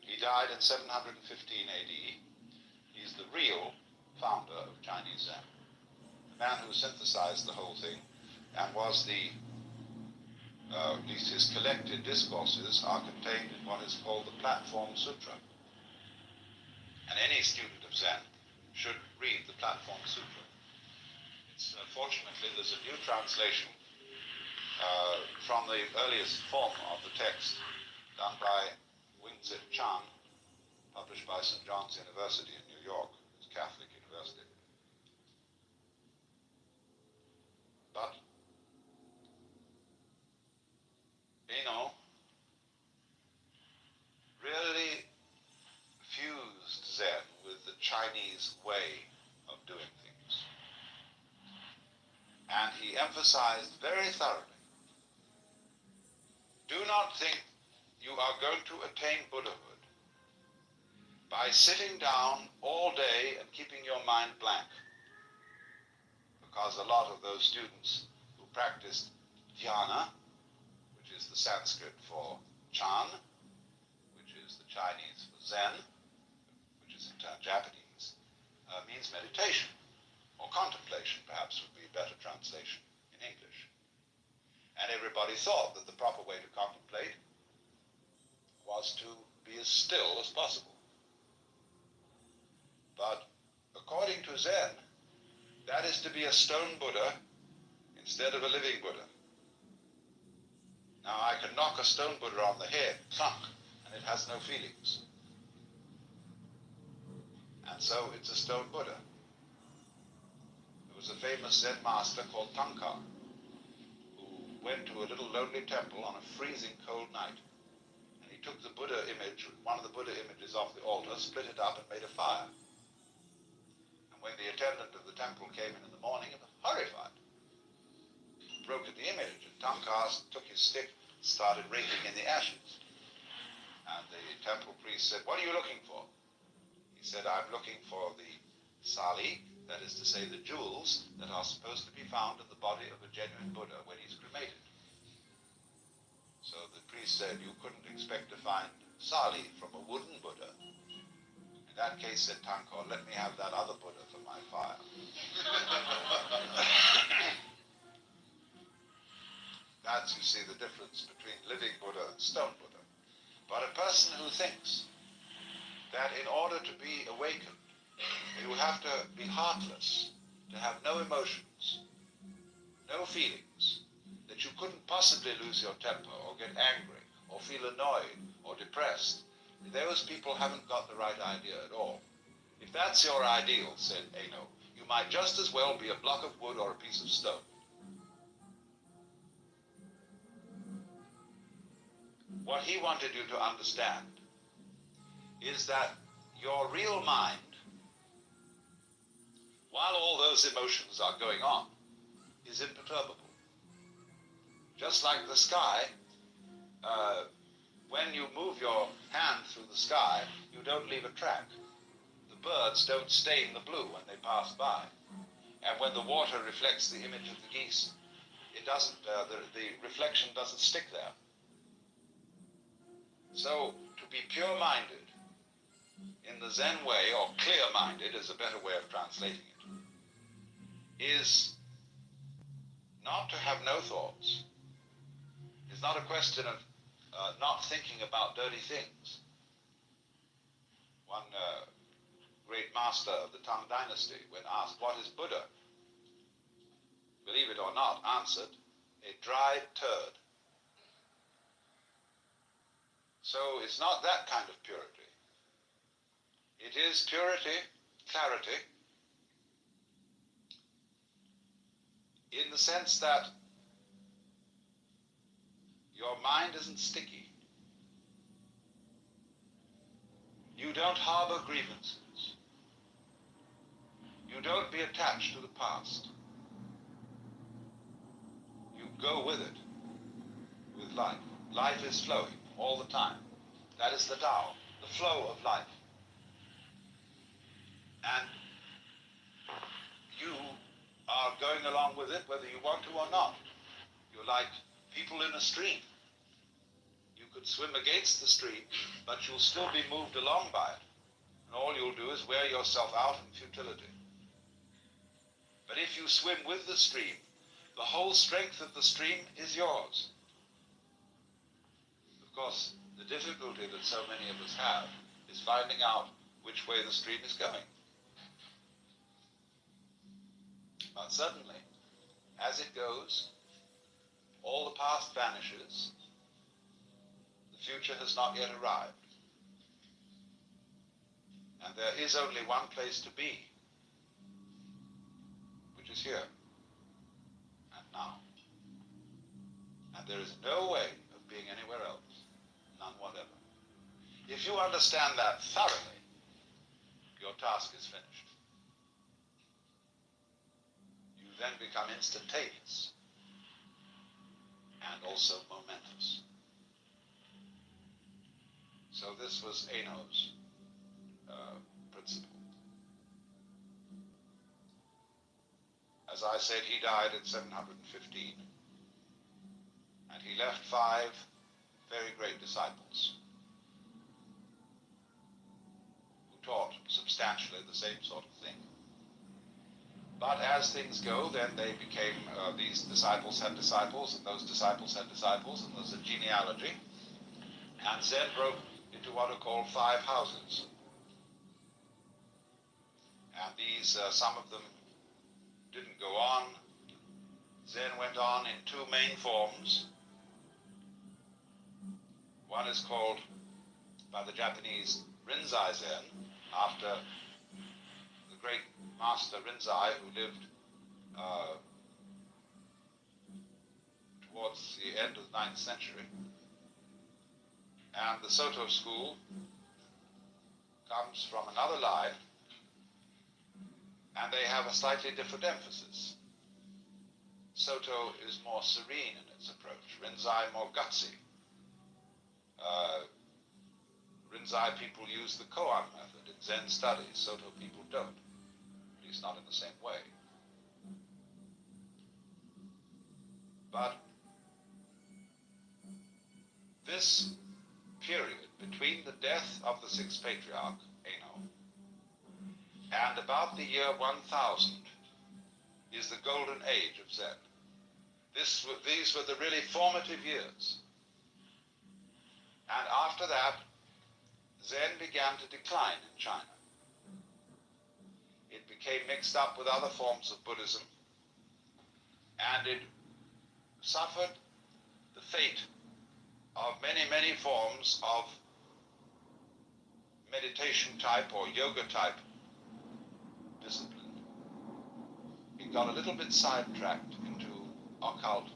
He died in 715 AD. He's the real founder of Chinese Zen. The man who synthesized the whole thing and was at least his collected discourses are contained in what is called the Platform Sutra. And any student of Zen should read the Platform Sutra. It's fortunately there's a new translation from the earliest form of the text done by Wing Zip Chan, published by St. John's University in New New York, his Catholic university. But, really fused Zen with the Chinese way of doing things. And he emphasized very thoroughly, do not think you are going to attain Buddhahood by sitting down all day and keeping your mind blank. Because a lot of those students who practiced dhyana, which is the Sanskrit for Chan, which is the Chinese for Zen, which is in turn Japanese, means meditation, or contemplation perhaps would be a better translation in English. And everybody thought that the proper way to contemplate was to be as still as possible. But according to Zen, that is to be a stone Buddha instead of a living Buddha. Now I can knock a stone Buddha on the head, thunk, and it has no feelings. And so it's a stone Buddha. There was a famous Zen master called Tankar, who went to a little lonely temple on a freezing cold night. And he took the Buddha image, one of the Buddha images off the altar, split it up and made a fire. And when the attendant of the temple came in the morning, he was horrified. He broke the image, and Tankar took his stick, started raking in the ashes. And the temple priest said, "What are you looking for?" He said, "I'm looking for the sali, that is to say the jewels that are supposed to be found in the body of a genuine Buddha when he's cremated." So the priest said, "You couldn't expect to find sali from a wooden Buddha." In that case, said Tankar, "Let me have that other Buddha for my fire." That's, you see, the difference between living Buddha and stone Buddha. But a person who thinks that in order to be awakened, you have to be heartless, to have no emotions, no feelings, that you couldn't possibly lose your temper or get angry or feel annoyed or depressed, those people haven't got the right idea at all. If that's your ideal, said Eno, you might just as well be a block of wood or a piece of stone. What he wanted you to understand is that your real mind, while all those emotions are going on, is imperturbable. Just like the sky, when you move your hand through the sky, you don't leave a track. The birds don't stain the blue when they pass by. And when the water reflects the image of the geese, it doesn't, the reflection doesn't stick there. So, to be pure-minded in the Zen way, or clear-minded is a better way of translating it, is not to have no thoughts. It's not a question of not thinking about dirty things. One great master of the Tang Dynasty, when asked, "What is Buddha?" believe it or not, answered, "A dried turd." So it's not that kind of purity. It is purity, clarity, in the sense that your mind isn't sticky. You don't harbor grievances. You don't be attached to the past. You go with it, with life. Life is flowing all the time. That is the Tao, the flow of life. And you are going along with it whether you want to or not. You're like people in a stream. You could swim against the stream, but you'll still be moved along by it. And all you'll do is wear yourself out in futility. But if you swim with the stream, the whole strength of the stream is yours. Of course, the difficulty that so many of us have is finding out which way the stream is going. But suddenly, as it goes, all the past vanishes, the future has not yet arrived. And there is only one place to be, which is here and now. And there is no way of being anywhere else, none whatever. If you understand that thoroughly, your task is finished. You then become instantaneous and also momentous. So this was Eno's principle. As I said, he died at 715, and he left 5 very great disciples who taught substantially the same sort of thing. But as things go, then they became, these disciples had disciples, and those disciples had disciples, and there's a genealogy, and Zen broke into what are called 5 houses. And these, some of them didn't go on. Zen went on in 2 main forms. One is called, by the Japanese, Rinzai Zen, after the great master Rinzai, who lived towards the end of the 9th century. And the Soto school comes from another line, and they have a slightly different emphasis. Soto is more serene in its approach, Rinzai more gutsy. Rinzai people use the koan method in Zen studies, Soto people don't, at least not in the same way. But this period between the death of the 6th patriarch, Eno, and about the year 1000 is the golden age of Zen. These were the really formative years. And after that, Zen began to decline in China. It became mixed up with other forms of Buddhism, and it suffered the fate of many, many forms of meditation type or yoga type discipline. It got a little bit sidetracked into occult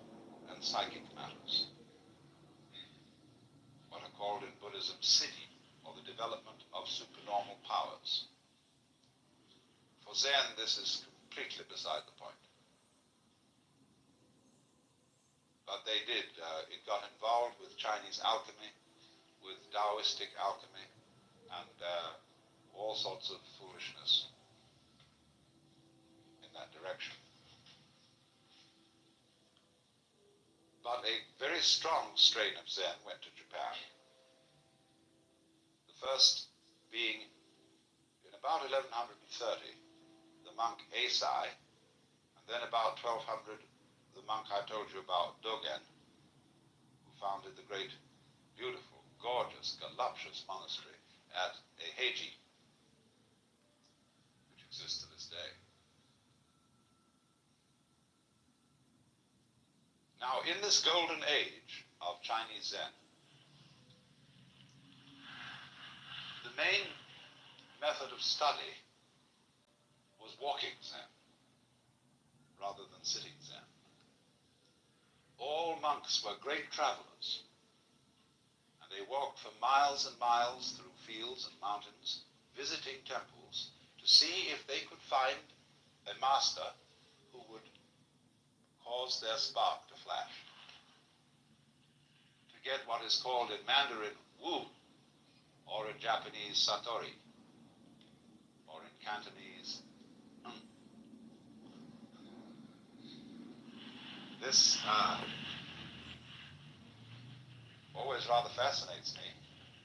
and psychic matters, what are called in Buddhism siddhi, or the development of supernormal powers. For Zen, this is completely beside the point. But they did. It got involved with Chinese alchemy, with Taoistic alchemy, and all sorts of foolishness in that direction. But a very strong strain of Zen went to Japan. The first being in about 1130, the monk Eisai, and then about 1200, the monk I told you about, Dogen, who founded the great, beautiful, gorgeous, voluptuous monastery at Eheji, which exists to this day. Now, in this golden age of Chinese Zen, the main method of study was walking Zen, rather than sitting Zen. All monks were great travelers, and they walked for miles and miles through fields and mountains, visiting temples, to see if they could find a master who would cause their spark to flash, to get what is called in Mandarin Wu, or in Japanese Satori, or in Cantonese This always rather fascinates me,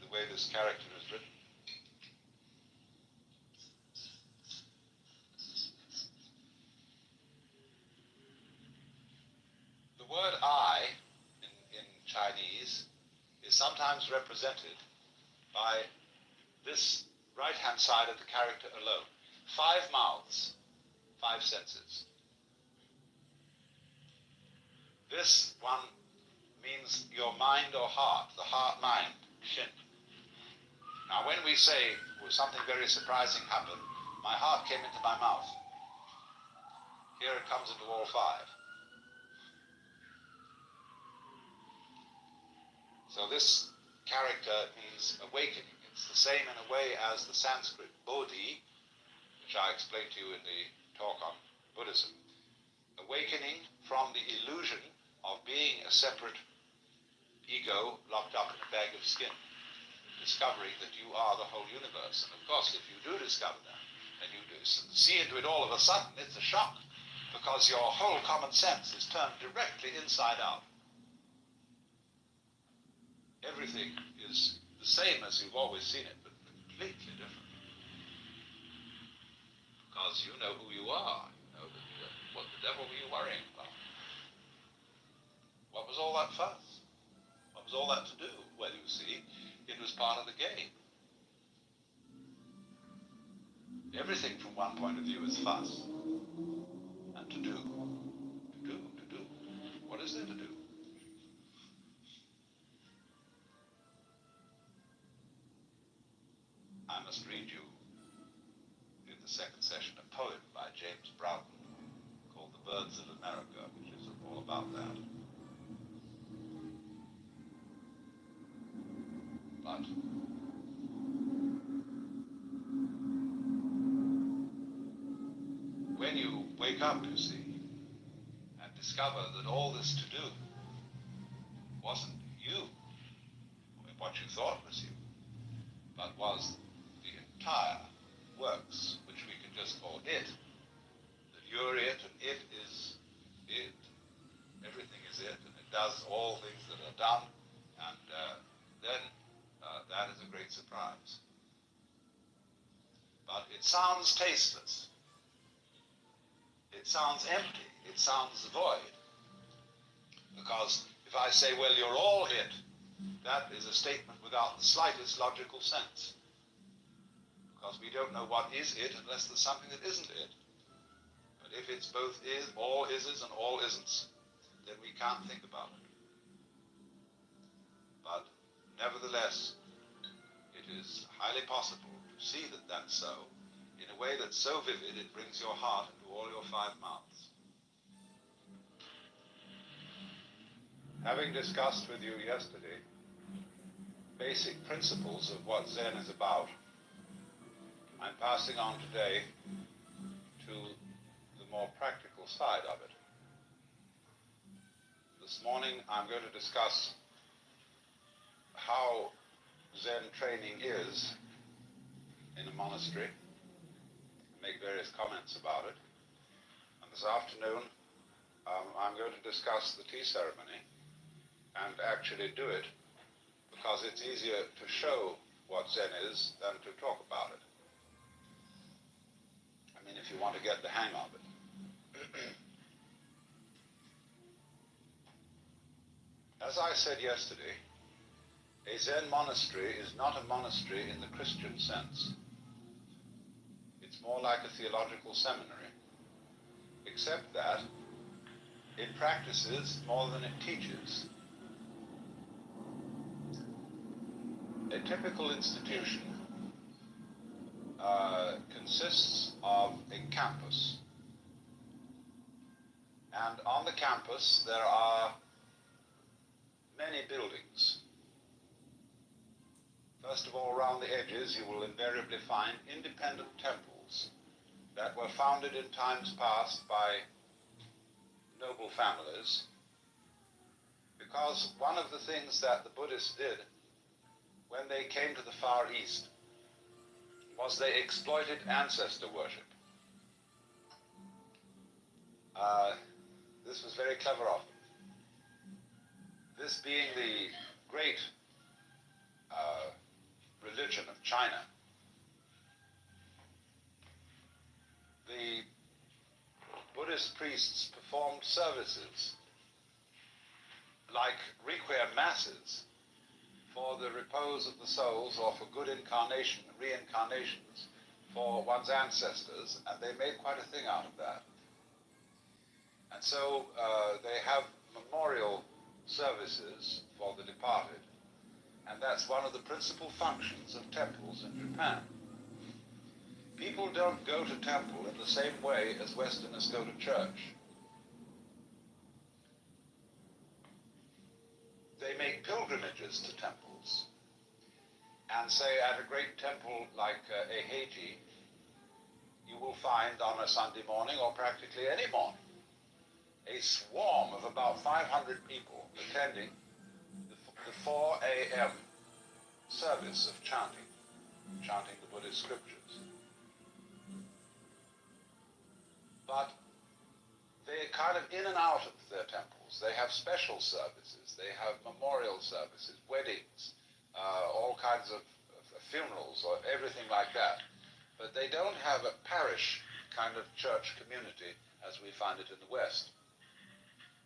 the way this character is written. The word I in Chinese is sometimes represented by this right-hand side of the character alone. 5 mouths, 5 senses. This one means your mind or heart, the heart-mind, shin. Now, when we say something very surprising happened, my heart came into my mouth. Here it comes into all five. So this character means awakening. It's the same in a way as the Sanskrit bodhi, which I explained to you in the talk on Buddhism. Awakening from the illusion of being a separate ego locked up in a bag of skin. Discovering that you are the whole universe. And of course, if you do discover that, and you do see into it all of a sudden, it's a shock, because your whole common sense is turned directly inside out. Everything is the same as you've always seen it, but completely different. Because you know who you are. You know that what the devil were you worrying about? What was all that fuss? What was all that to do? Well, you see, it was part of the game. Everything from one point of view is fuss. And to do. What is there to do? I must read you, in the second session, a poem by James Broughton called The Birds of America, which is all about that. But when you wake up, you see, and discover that all this to do wasn't you, what you thought was you, but was the entire works, which we can just call it, that you're it and it is it, everything is it, and it does all things that are done, and then that is a great surprise. But it sounds tasteless. It sounds empty. It sounds void. Because if I say, well, you're all it, that is a statement without the slightest logical sense. Because we don't know what is it unless there's something that isn't it. But if it's both is, all ises and all isn'ts, then we can't think about it. But nevertheless, it is highly possible to see that that's so, in a way that's so vivid it brings your heart into all your five mouths. Having discussed with you yesterday basic principles of what Zen is about, I'm passing on today to the more practical side of it. This morning I'm going to discuss how Zen training is in a monastery, make various comments about it. And this afternoon I'm going to discuss the tea ceremony and actually do it, because it's easier to show what Zen is than to talk about it. I mean, if you want to get the hang of it. As I said yesterday, a Zen monastery is not a monastery in the Christian sense. It's more like a theological seminary, except that it practices more than it teaches. A typical institution consists of a campus. And on the campus there are many buildings. First of all, around the edges you will invariably find independent temples that were founded in times past by noble families, because one of the things that the Buddhists did when they came to the Far East was they exploited ancestor worship. This was very clever of them. This being the great religion of China, the Buddhist priests performed services like requiem masses for the repose of the souls, or for good reincarnations for one's ancestors, and they made quite a thing out of that. And so they have memorial services for the departed, And that's one of the principal functions of temples in Japan. People don't go to temple in the same way as Westerners go to church. They make pilgrimages to temples. And say at a great temple like Eiheiji, you will find on a Sunday morning or practically any morning a swarm of about 500 people attending the 4 a.m. service of chanting the Buddhist scriptures. But they're kind of in and out of their temples. They have special services. They have memorial services, weddings, all kinds of funerals or everything like that. But they don't have a parish kind of church community as we find it in the West.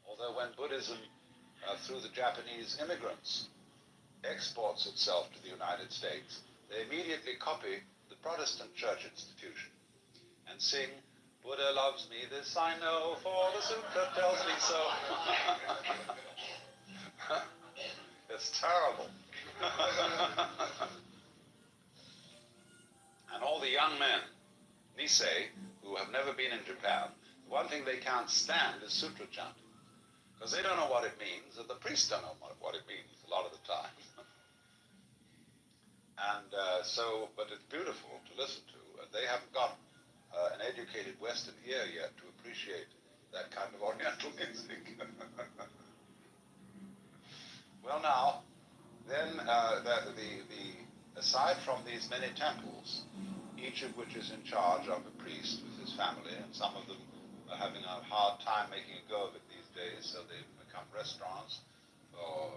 Although when Buddhism, through the Japanese immigrants, exports itself to the United States, they immediately copy the Protestant church institution and sing, "Buddha loves me, this I know, for the sutra tells me so." It's terrible. And all the young men, Nisei, who have never been in Japan, one thing they can't stand is sutra chanting. Because they don't know what it means, and the priests don't know what it means a lot of the time. And but it's beautiful to listen to. And they haven't got an educated Western ear yet to appreciate that kind of Oriental music. Well, now, then aside from these many temples, each of which is in charge of a priest with his family, and some of them are having a hard time making a go of it these days, so they've become restaurants for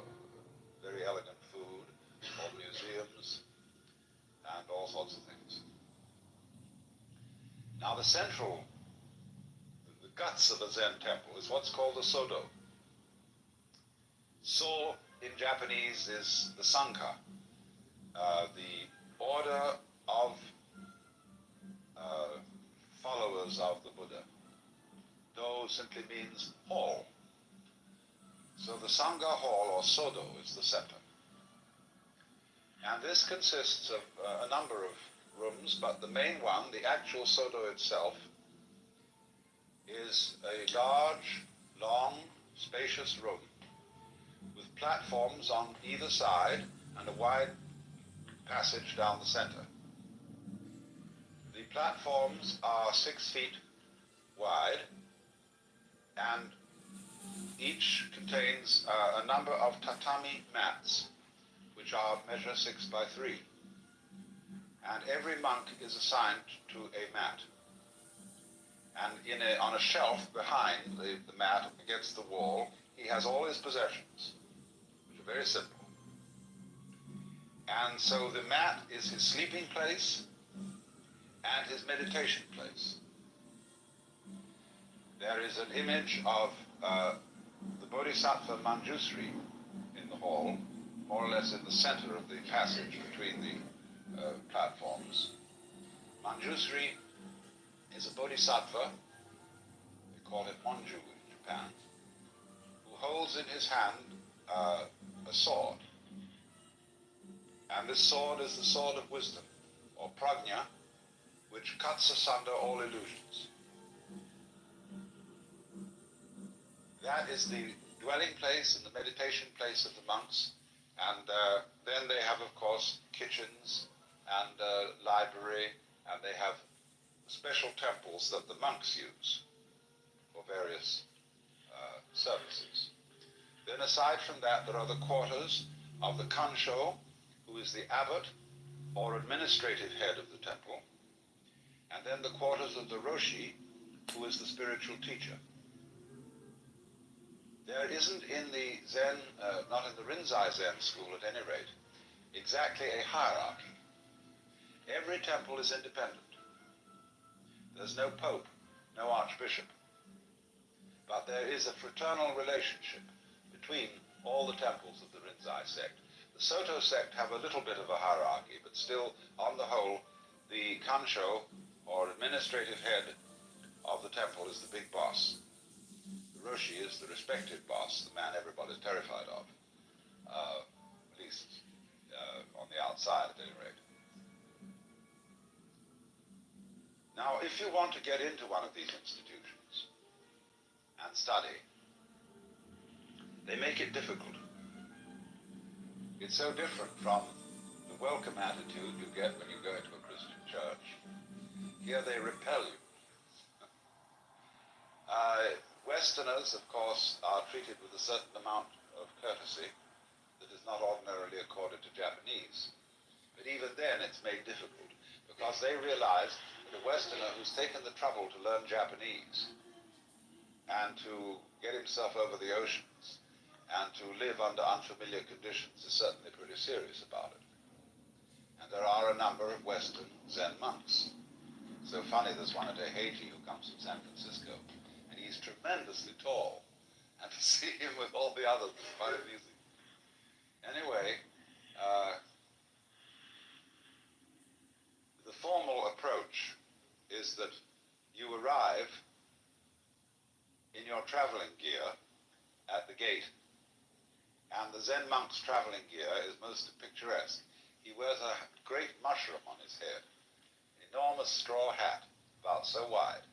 very elegant food, or museums, and all sorts of things. Now the guts of a Zen temple is what's called the Sodo. So in Japanese is the Sangha, the order of followers of the Buddha. Do simply means hall. So the Sangha hall, or Sodo, is the center. And this consists of a number of rooms, but the main one, the actual Sodo itself, is a large, long, spacious room with platforms on either side and a wide passage down the center. The platforms are 6 feet wide, and each contains a number of tatami mats, which measure 6 by 3. And every monk is assigned to a mat. And on a shelf behind the mat against the wall, he has all his possessions, which are very simple. And so the mat is his sleeping place and his meditation place. There is an image of the Bodhisattva Manjusri in the hall, more or less in the center of the passage between the platforms. Manjusri is a bodhisattva, they call it Monju in Japan, who holds in his hand a sword. And this sword is the sword of wisdom, or prajna, which cuts asunder all illusions. That is the dwelling place and the meditation place of the monks. And then they have, of course, kitchens and library, and they have special temples that the monks use for various services. Then aside from that, there are the quarters of the Kansho, who is the abbot or administrative head of the temple, and then the quarters of the Roshi, who is the spiritual teacher. There isn't in the Zen, not in the Rinzai Zen school at any rate, exactly a hierarchy. Every temple is independent. There's no pope, no archbishop. But there is a fraternal relationship between all the temples of the Rinzai sect. The Soto sect have a little bit of a hierarchy, but still, on the whole, the Kansho, or administrative head of the temple, is the big boss. The Roshi is the respected boss, the man everybody's terrified of, at least the outside at any rate. Now, if you want to get into one of these institutions and study, they make it difficult. It's so different from the welcome attitude you get when you go into a Christian church. Here they repel you. Westerners, of course, are treated with a certain amount of courtesy that is not ordinarily accorded to Japanese. But even then, it's made difficult because they realize that a Westerner who's taken the trouble to learn Japanese and to get himself over the oceans and to live under unfamiliar conditions is certainly pretty serious about it. And there are a number of Western Zen monks. So funny, there's one at Haiti who comes from San Francisco, and he's tremendously tall. And to see him with all the others is quite amusing. Anyway, the formal approach is that you arrive in your traveling gear at the gate. And the Zen monk's traveling gear is most picturesque. He wears a great mushroom on his head, an enormous straw hat, about so wide.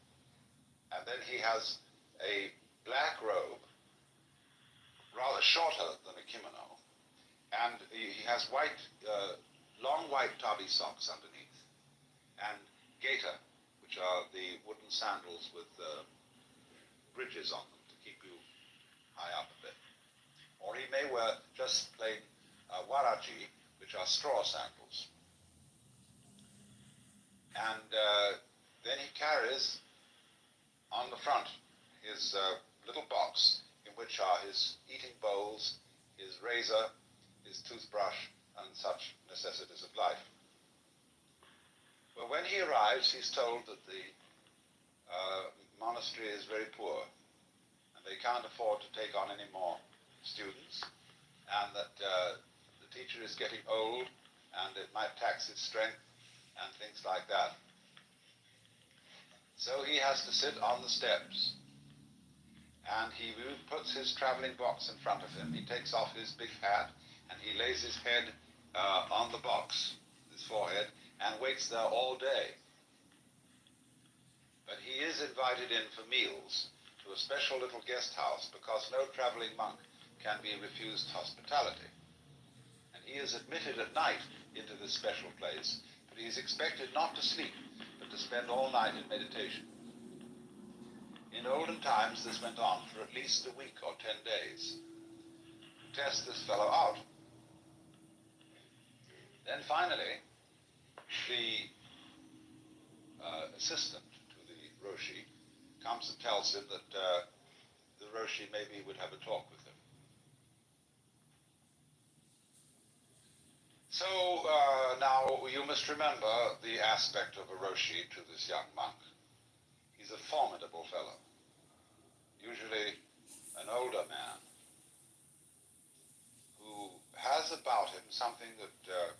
And then he has a black robe, rather shorter than a kimono, and he has white, long white tabi socks underneath, and gaiter, which are the wooden sandals with bridges on them to keep you high up a bit. Or he may wear just plain waraji, which are straw sandals. And then he carries on the front his little box in which are his eating bowls, his razor, his toothbrush, and such necessities of life. Well, when he arrives, he's told that the monastery is very poor, and they can't afford to take on any more students, and that the teacher is getting old, and it might tax his strength, and things like that. So he has to sit on the steps, and he puts his traveling box in front of him. He takes off his big hat, and he lays his head on the box, his forehead, and waits there all day. But he is invited in for meals to a special little guest house because no traveling monk can be refused hospitality. And he is admitted at night into this special place, but he is expected not to sleep, but to spend all night in meditation. In olden times, this went on for at least a week or 10 days to test this fellow out. Then finally, the assistant to the Roshi comes and tells him that the Roshi maybe would have a talk with him. So now you must remember the aspect of a Roshi to this young monk. He's a formidable fellow, usually an older man, who has about him something that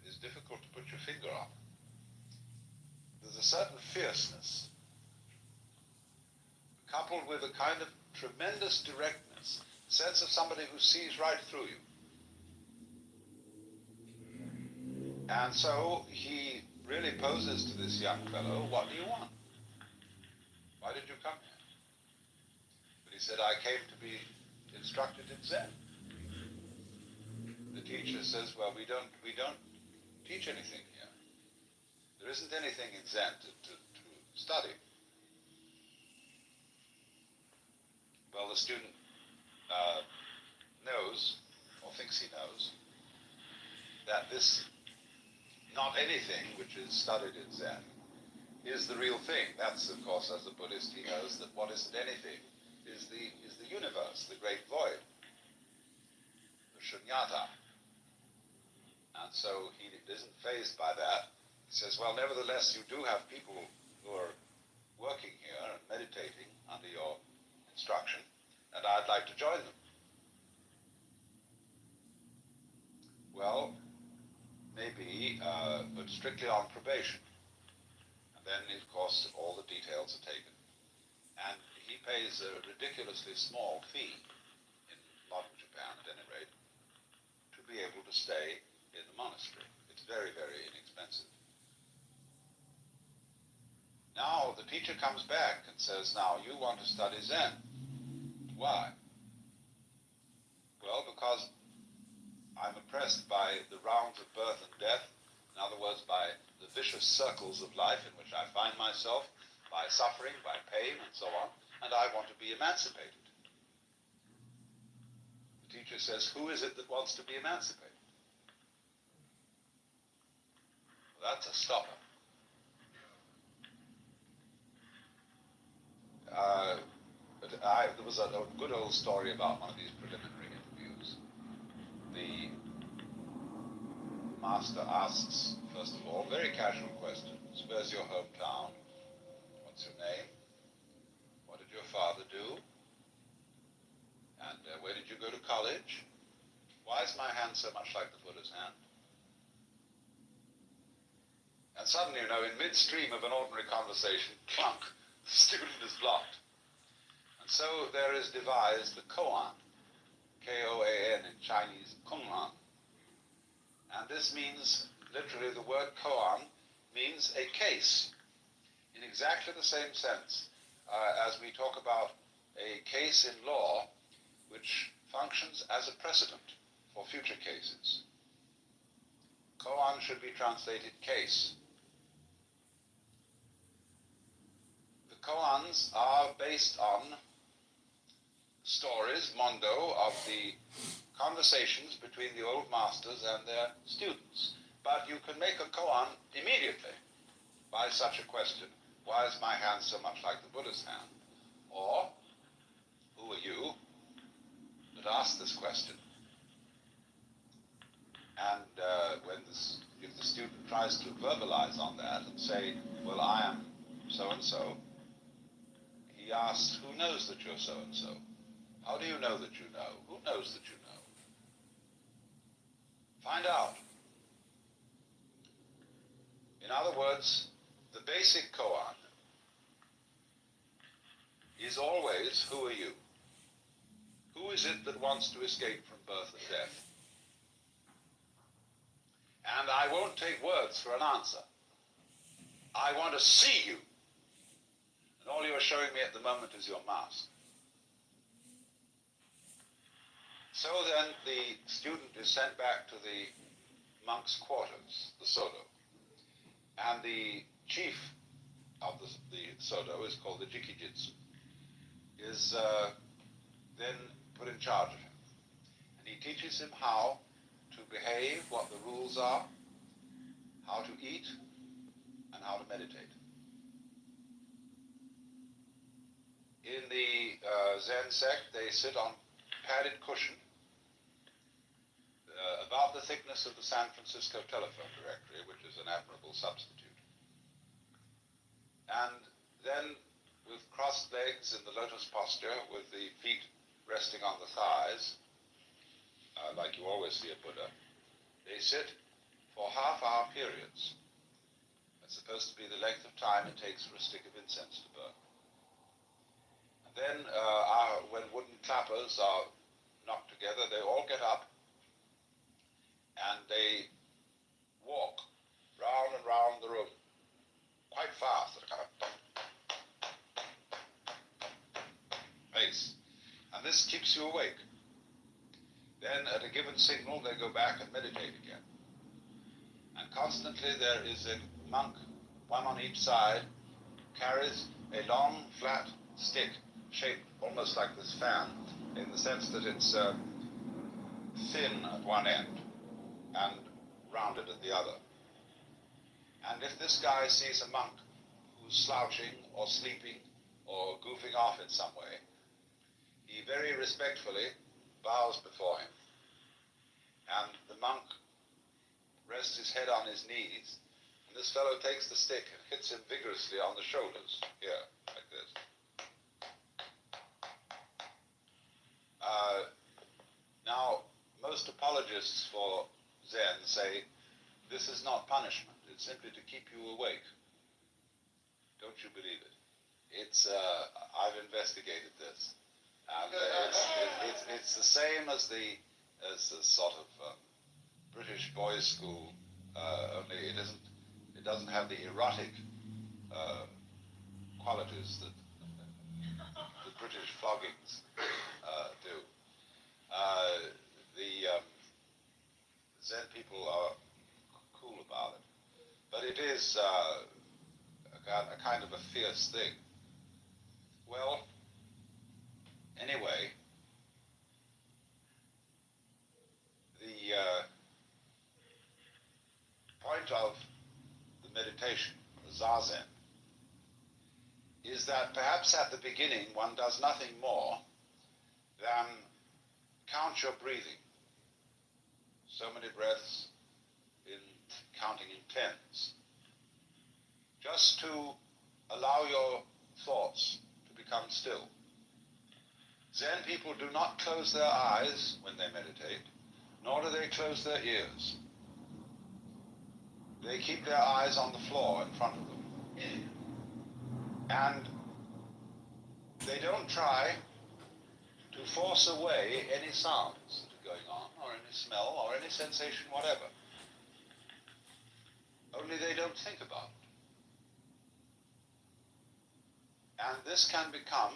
is difficult to put your finger on. There's a certain fierceness, coupled with a kind of tremendous directness, sense of somebody who sees right through you. And so he really poses to this young fellow, "What do you want? Why did you come here?" But he said, "I came to be instructed in Zen." The teacher says, "Well, we don't teach anything here. There isn't anything in Zen to study." Well, the student knows, or thinks he knows, that this not anything which is studied in Zen is the real thing. That's, of course, as a Buddhist, he knows that what isn't anything is the universe, the great void, the shunyata. And so he isn't fazed by that. He says, "Well, nevertheless, you do have people who are working here and meditating under your instruction, and I'd like to join them." Well, maybe, but strictly on probation. And then, of course, all the details are taken. And he pays a ridiculously small fee in modern Japan, at any rate, be able to stay in the monastery. It's very, very inexpensive. Now the teacher comes back and says, now you want to study Zen. Why? Well, because I'm oppressed by the rounds of birth and death, in other words, by the vicious circles of life in which I find myself, by suffering, by pain, and so on, and I want to be emancipated. The teacher says, who is it that wants to be emancipated? Well, that's a stopper. There was a good old story about one of these preliminary interviews. The master asks, first of all, very casual questions. Where's your hometown? What's your name? What did your father do? And where did you go to college? Why is my hand so much like the Buddha's hand? And suddenly, in midstream of an ordinary conversation, clunk, the student is blocked. And so there is devised the koan, K-O-A-N in Chinese, kunran. And this means, literally, the word koan means a case, in exactly the same sense as we talk about a case in law which functions as a precedent for future cases. Koan should be translated case. The koans are based on stories, mondo, of the conversations between the old masters and their students. But you can make a koan immediately by such a question. Why is my hand so much like the Buddha's hand? Or, who are you that asked this question? And if the student tries to verbalize on that and say, well, I am so-and-so, he asks, who knows that you're so-and-so? How do you know that you know? Who knows that you know? Find out. In other words, the basic koan is always, who are you? Who is it that wants to escape from birth and death? And I won't take words for an answer. I want to see you. And all you are showing me at the moment is your mask. So then the student is sent back to the monk's quarters, the Sodo. And the chief of the Sodo is called the Jikijitsu, is then put in charge of him. And he teaches him how to behave, what the rules are, how to eat, and how to meditate. In the Zen sect, they sit on padded cushion about the thickness of the San Francisco telephone directory, which is an admirable substitute. And then, with crossed legs in the lotus posture, with the feet resting on the thighs, like you always see a Buddha, they sit for half-hour periods. That's supposed to be the length of time it takes for a stick of incense to burn. And then, when wooden clappers are knocked together, they all get up and they walk round and round the room quite fast, at a kind of pace. And this keeps you awake. Then at a given signal, they go back and meditate again. And constantly there is a monk, one on each side, carries a long, flat stick, shaped almost like this fan, in the sense that it's thin at one end and rounded at the other. And if this guy sees a monk who's slouching or sleeping or goofing off in some way, he very respectfully bows before him. And the monk rests his head on his knees, and this fellow takes the stick and hits him vigorously on the shoulders, here, like this. Now, most apologists for Zen say, this is not punishment, it's simply to keep you awake. Don't you believe it? It's, I've investigated this. And it's the same as the sort of British boys' school, only it doesn't have the erotic qualities that the British floggings do. The Zen people are cool about it, but it is a kind of a fierce thing. Well, anyway, the point of the meditation, the Zazen, is that perhaps at the beginning one does nothing more than count your breathing. So many breaths in counting in tens. Just to allow your thoughts to become still. Zen people do not close their eyes when they meditate, nor do they close their ears. They keep their eyes on the floor in front of them. And they don't try to force away any sounds that are going on, or any smell, or any sensation whatever. Only they don't think about it. And this can become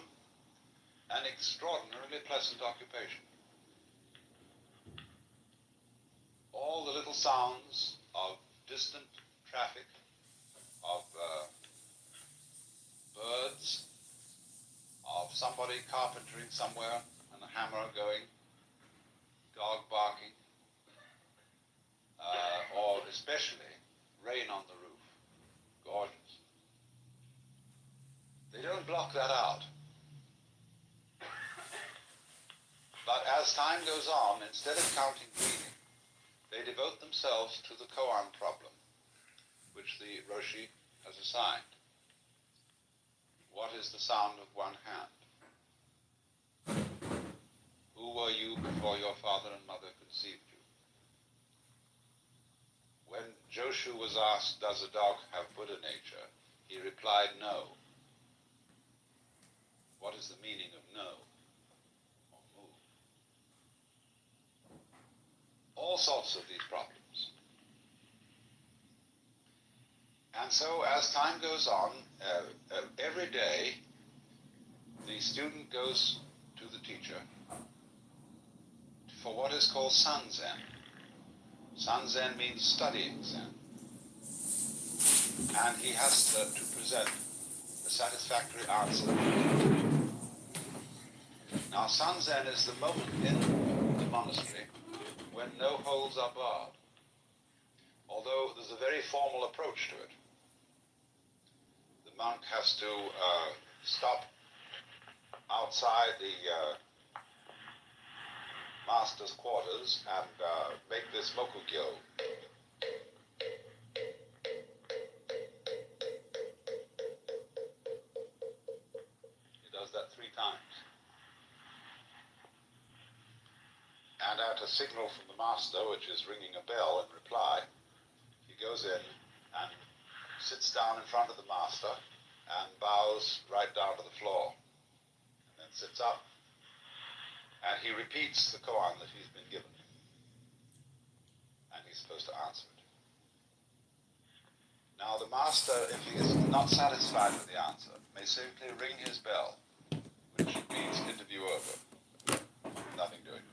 an extraordinarily pleasant occupation. All the little sounds of distant traffic, of birds, of somebody carpentering somewhere and a hammer going, dog barking, or especially rain on the roof. Gorgeous. They don't block that out. But as time goes on, instead of counting breathing, they devote themselves to the koan problem, which the Roshi has assigned. What is the sound of one hand? Who were you before your father and mother conceived you? When Joshu was asked, does a dog have Buddha nature? He replied, no. What is the meaning of no? Or mu? All sorts of these problems. And so as time goes on, every day the student goes to the teacher for what is called Sanzen. Sanzen means studying Zen. And he has to present a satisfactory answer. Now, Sanzen is the moment in the monastery when no holds are barred, although there's a very formal approach to it. The monk has to stop outside the master's quarters and make this mokugyo. He does that 3 times. And at a signal from the master, which is ringing a bell in reply, he goes in and sits down in front of the master and bows right down to the floor, and then sits up, and he repeats the koan that he's been given, and he's supposed to answer it. Now the master, if he is not satisfied with the answer, may simply ring his bell, which means interview over. Nothing doing.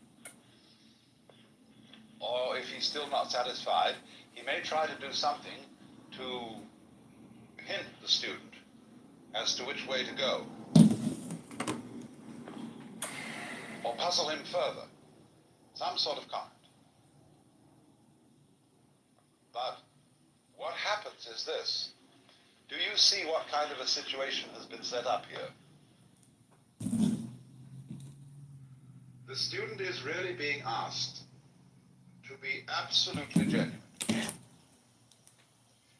Or if he's still not satisfied, he may try to do something to hint the student as to which way to go, or puzzle him further, some sort of comment. But what happens is this. Do you see what kind of a situation has been set up here? The student is really being asked to be absolutely genuine.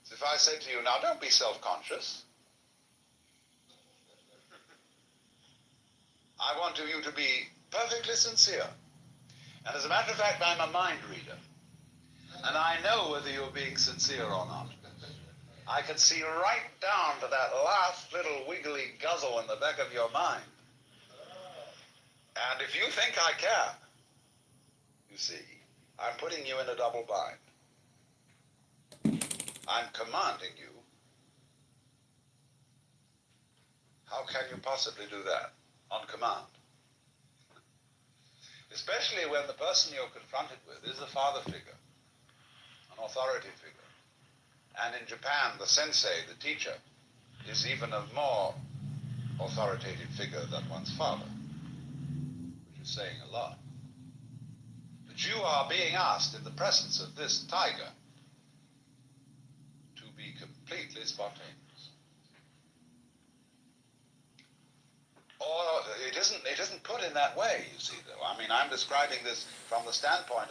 So if I say to you, now don't be self-conscious. I want you to be perfectly sincere. And as a matter of fact, I'm a mind reader. And I know whether you're being sincere or not. I can see right down to that last little wiggly guzzle in the back of your mind. And if you think I can, you see, I'm putting you in a double bind. I'm commanding you. How can you possibly do that on command? Especially when the person you're confronted with is a father figure, an authority figure. And in Japan, the sensei, the teacher, is even a more authoritative figure than one's father, which is saying a lot. But you are being asked in the presence of this tiger to be completely spontaneous. Or it isn't put in that way, you see, though. I mean, I'm describing this from the standpoint of